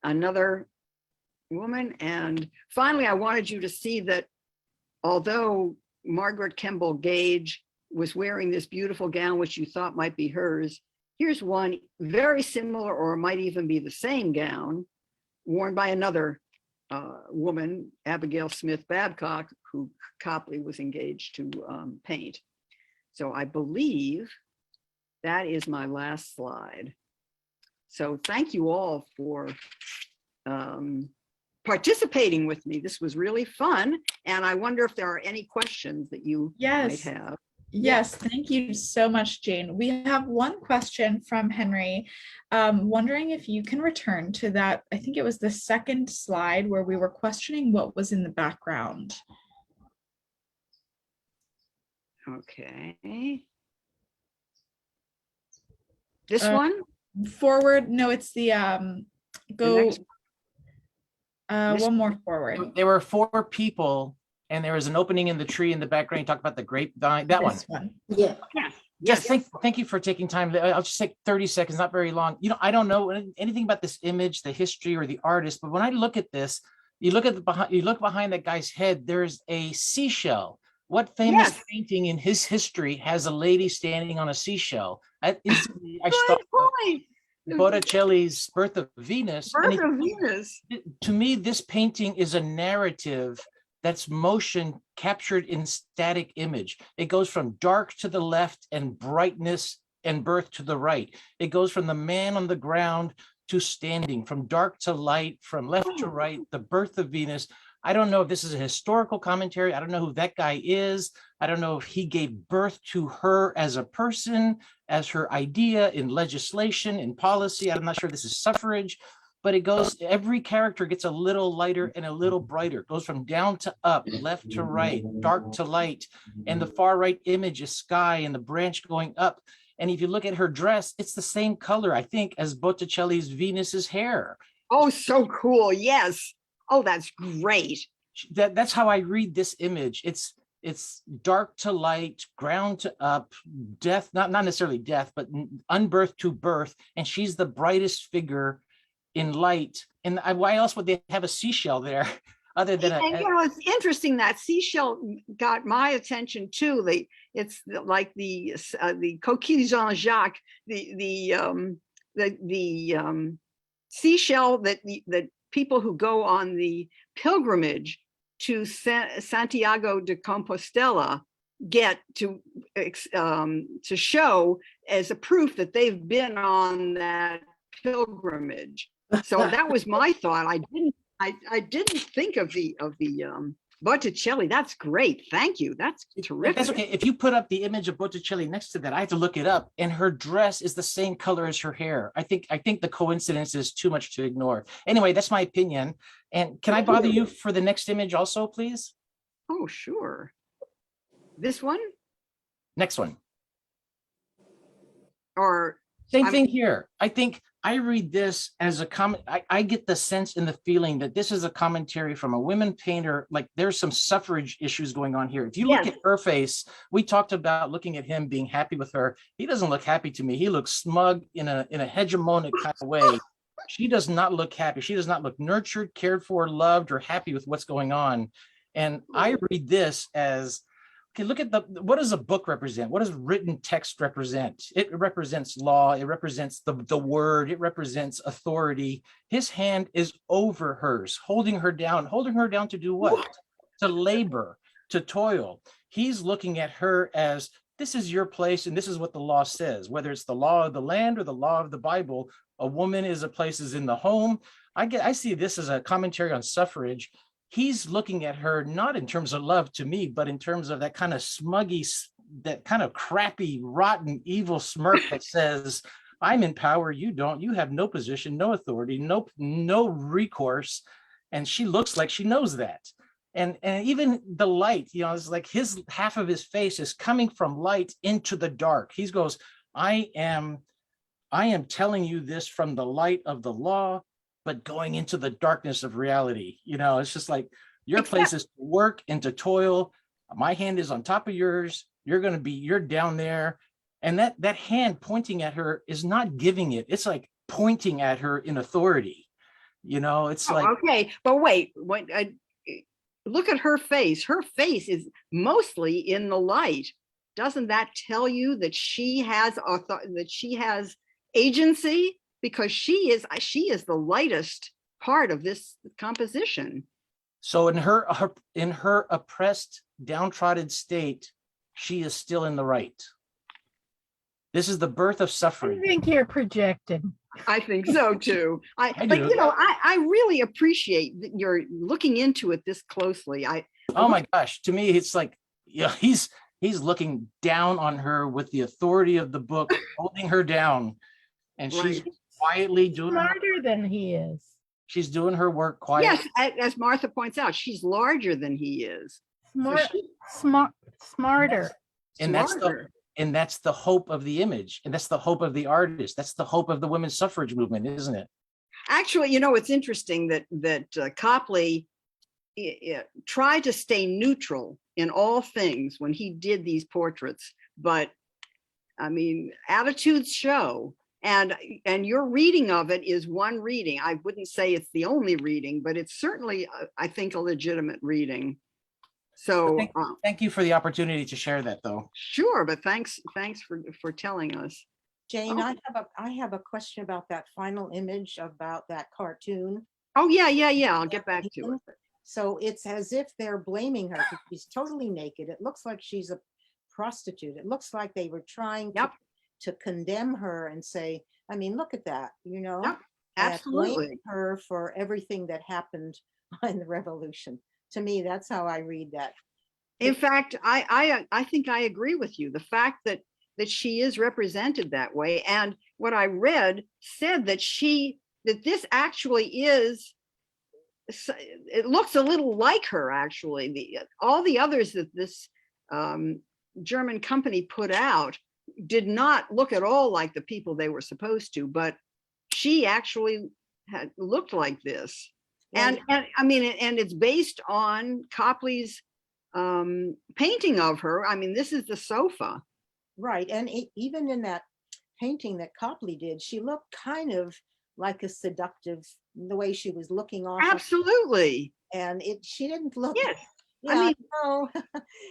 Another woman. And finally, I wanted you to see that although Margaret Kemble Gage was wearing this beautiful gown, which you thought might be hers, here's one very similar, or might even be the same gown, worn by another woman, Abigail Smith Babcock, who Copley was engaged to paint. So I believe that is my last slide. So thank you all for participating with me. This was really fun. And I wonder if there are any questions that you might have. Yes, thank you so much, Jane. We have one question from Henry, wondering if you can return to that. I think it was the second slide where we were questioning what was in the background. Okay. This one? forward. No, it's the go next- This- one more forward. There were 4 people and there was an opening in the tree in the background. You talk about the grapevine, that one. This one. Yeah. Just thank you for taking time. I'll just take 30 seconds, not very long. I don't know anything about this image, the history or the artist, but when I look at this, you look behind that guy's head, there's a seashell. What famous painting in his history has a lady standing on a seashell? I thought Botticelli's Birth of Venus. To me, this painting is a narrative that's motion captured in static image. It goes from dark to the left and brightness and birth to the right. It goes from the man on the ground to standing, from dark to light, from left to right, the birth of Venus. I don't know if this is a historical commentary. I don't know who that guy is. I don't know if he gave birth to her as a person, as her idea in legislation, in policy. I'm not sure this is suffrage, but it goes, every character gets a little lighter and a little brighter. It goes from down to up, left to right, dark to light. And the far right image is sky and the branch going up. And if you look at her dress, it's the same color, I think, as Botticelli's Venus's hair. Oh, so cool. Yes. Oh, that's great. That's how I read this image. It's dark to light, ground to up, death, not necessarily death, but unbirth to birth. And she's the brightest figure in light. And why else would they have a seashell there other than it's interesting that seashell got my attention too. It's like the Coquille Jean-Jacques, the seashell that people who go on the pilgrimage to Santiago de Compostela get to show as a proof that they've been on that pilgrimage. So that was my thought. I didn't think of the Botticelli. That's great. Thank you. That's terrific. That's okay. If you put up the image of Botticelli next to that, I have to look it up. And her dress is the same color as her hair. I think the coincidence is too much to ignore. Anyway, that's my opinion. And can I bother you for the next image also, please? Oh, sure. This one? Next one. Or same thing here. I think I read this as a comment. I get the sense and the feeling that this is a commentary from a women painter. Like there's some suffrage issues going on here. If you look at her face, we talked about looking at him being happy with her. He doesn't look happy to me. He looks smug in a hegemonic kind of way. She does not look happy. She does not look nurtured, cared for, loved, or happy with what's going on. And I read this as, okay, look at what does a book represent? What does written text represent? It represents law. It represents the word. It represents authority. His hand is over hers, holding her down to do what? To labor, to toil. He's looking at her as, this is your place and this is what the law says. Whether it's the law of the land or the law of the Bible, a woman is a place is in the home. I see this as a commentary on suffrage. He's looking at her not in terms of love to me, but in terms of that kind of smuggy, that kind of crappy, rotten, evil smirk that says, I'm in power, you don't, you have no position, no authority, no recourse. And she looks like she knows that. And even the light, it's like his half of his face is coming from light into the dark. He goes, I am telling you this from the light of the law, but going into the darkness of reality. It's just like your place is to work and to toil. My hand is on top of yours. You're down there. And that hand pointing at her is not giving it. It's like pointing at her in authority. It's like, okay, but wait, look at her face. Her face is mostly in the light. Doesn't that tell you that she has agency? Because she is the lightest part of this composition. So in her oppressed, downtrodden state, she is still in the right. This is the birth of suffering. I think you're projecting. I think so too. I really appreciate that you're looking into it this closely. Oh my gosh, to me, it's like, he's looking down on her with the authority of the book, holding her down, and she's quietly doing smarter than he is. She's doing her work quietly. Yes, as Martha points out, she's larger than he is. Smarter. And And that's the hope of the image. And that's the hope of the artist. That's the hope of the women's suffrage movement, isn't it? Actually, you know, it's interesting that Copley tried to stay neutral in all things when he did these portraits. But I mean, attitudes show. And your reading of it is one reading. I wouldn't say it's the only reading, but it's certainly, I think, a legitimate reading. So thank you for the opportunity to share that, though. Sure, but thanks for telling us. Jane, I have a question about that final image about that cartoon. Oh yeah. I'll get back to it. So it's as if they're blaming her because she's totally naked. It looks like she's a prostitute. It looks like they were trying to condemn her and say, I mean, look at that, you know, absolutely, blame her for everything that happened in the revolution. To me, that's how I read that. In fact, I think I agree with you. The fact that she is represented that way, and what I read said that this actually is, it looks a little like her actually. All the others that this German company put out did not look at all like the people they were supposed to, but she actually had looked like this. And I mean, and it's based on Copley's painting of her. I mean, this is the sofa. Right. And even in that painting that Copley did, she looked kind of like a seductive, the way she was looking off. Absolutely. And she didn't look. Yes. Yeah, I mean, no,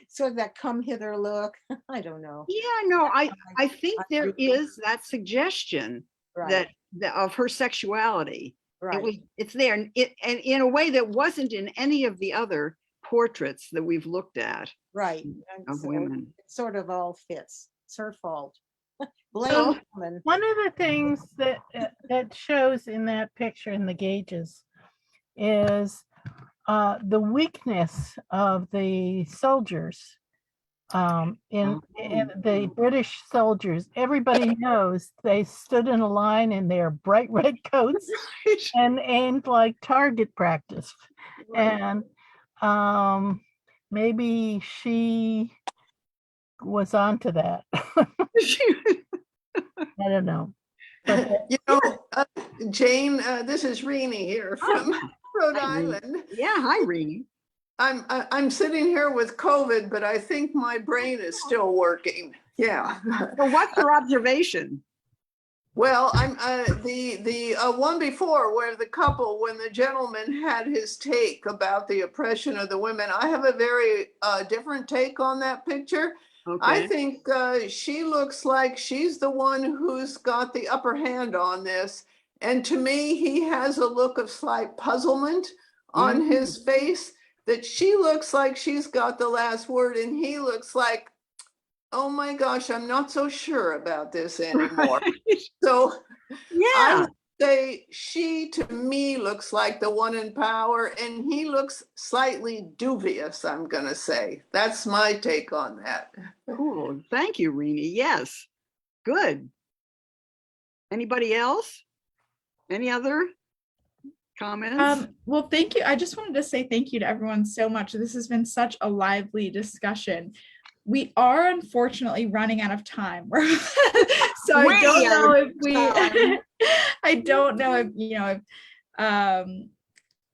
sort of that come hither look. I don't know. Yeah, no, I think there is that suggestion that of her sexuality. Right. It's there, and in a way that wasn't in any of the other portraits that we've looked at. Right. Of women. It sort of all fits. It's her fault. So one of the things that shows in that picture in the gauges is the weakness of the soldiers, in the British soldiers. Everybody knows they stood in a line in their bright red coats and aimed like target practice. And maybe she was onto that. I don't know. You know, Jane, this is Renee here from Rhode Island. Yeah, hi, Renee. I'm sitting here with COVID, but I think my brain is still working. Yeah. So what's your observation? Well, I'm the one before where when the gentleman had his take about the oppression of the women. I have a very different take on that picture. Okay. I think she looks like she's the one who's got the upper hand on this. And to me, he has a look of slight puzzlement on his face, that she looks like she's got the last word, and he looks like, oh my gosh, I'm not so sure about this anymore. So I say she, to me, looks like the one in power, and he looks slightly dubious, I'm going to say. That's my take on that. Cool. Thank you, Renee. Yes. Good. Anybody else? Any other comments? Well, thank you. I just wanted to say thank you to everyone so much. This has been such a lively discussion. We are unfortunately running out of time. So I don't know if I don't know if, you know, if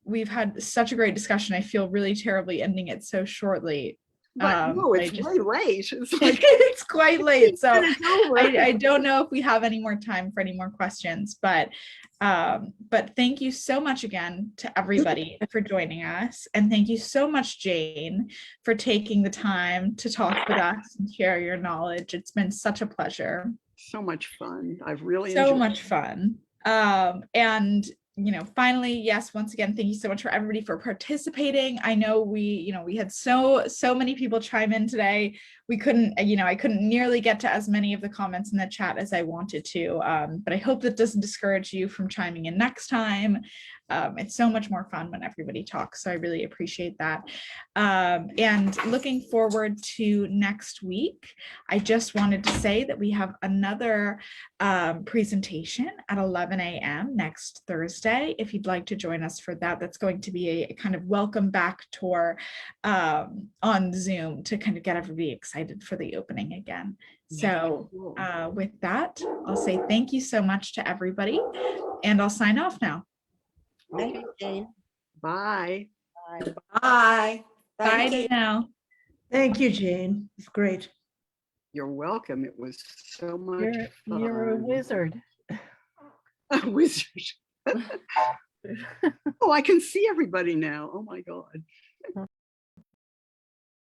we've had such a great discussion. I feel really terribly ending it so shortly. But no, it's really late. It's, like, it's quite late. So I don't know if we have any more time for any more questions, but thank you so much again to everybody for joining us. And thank you so much, Jane, for taking the time to talk with us and share your knowledge. It's been such a pleasure. So much fun. I've really so enjoyed much fun. And you know, finally, yes, once again, thank you so much for everybody for participating. I know we had so many people chime in today. We couldn't, I couldn't nearly get to as many of the comments in the chat as I wanted to, but I hope that doesn't discourage you from chiming in next time. It's so much more fun when everybody talks, so I really appreciate that. And looking forward to next week, I just wanted to say that we have another presentation at 11 a.m. next Thursday. If you'd like to join us for that, that's going to be a kind of welcome back tour on Zoom to kind of get everybody excited for the opening again. So with that, I'll say thank you so much to everybody, and I'll sign off now. Thank you, Jane. Bye. Bye. Bye. Bye Thank you. now. Thank you, Jane. It's great. You're welcome. It was so much You're a fun. wizard. A wizard. Oh, I can see everybody now. Oh my God.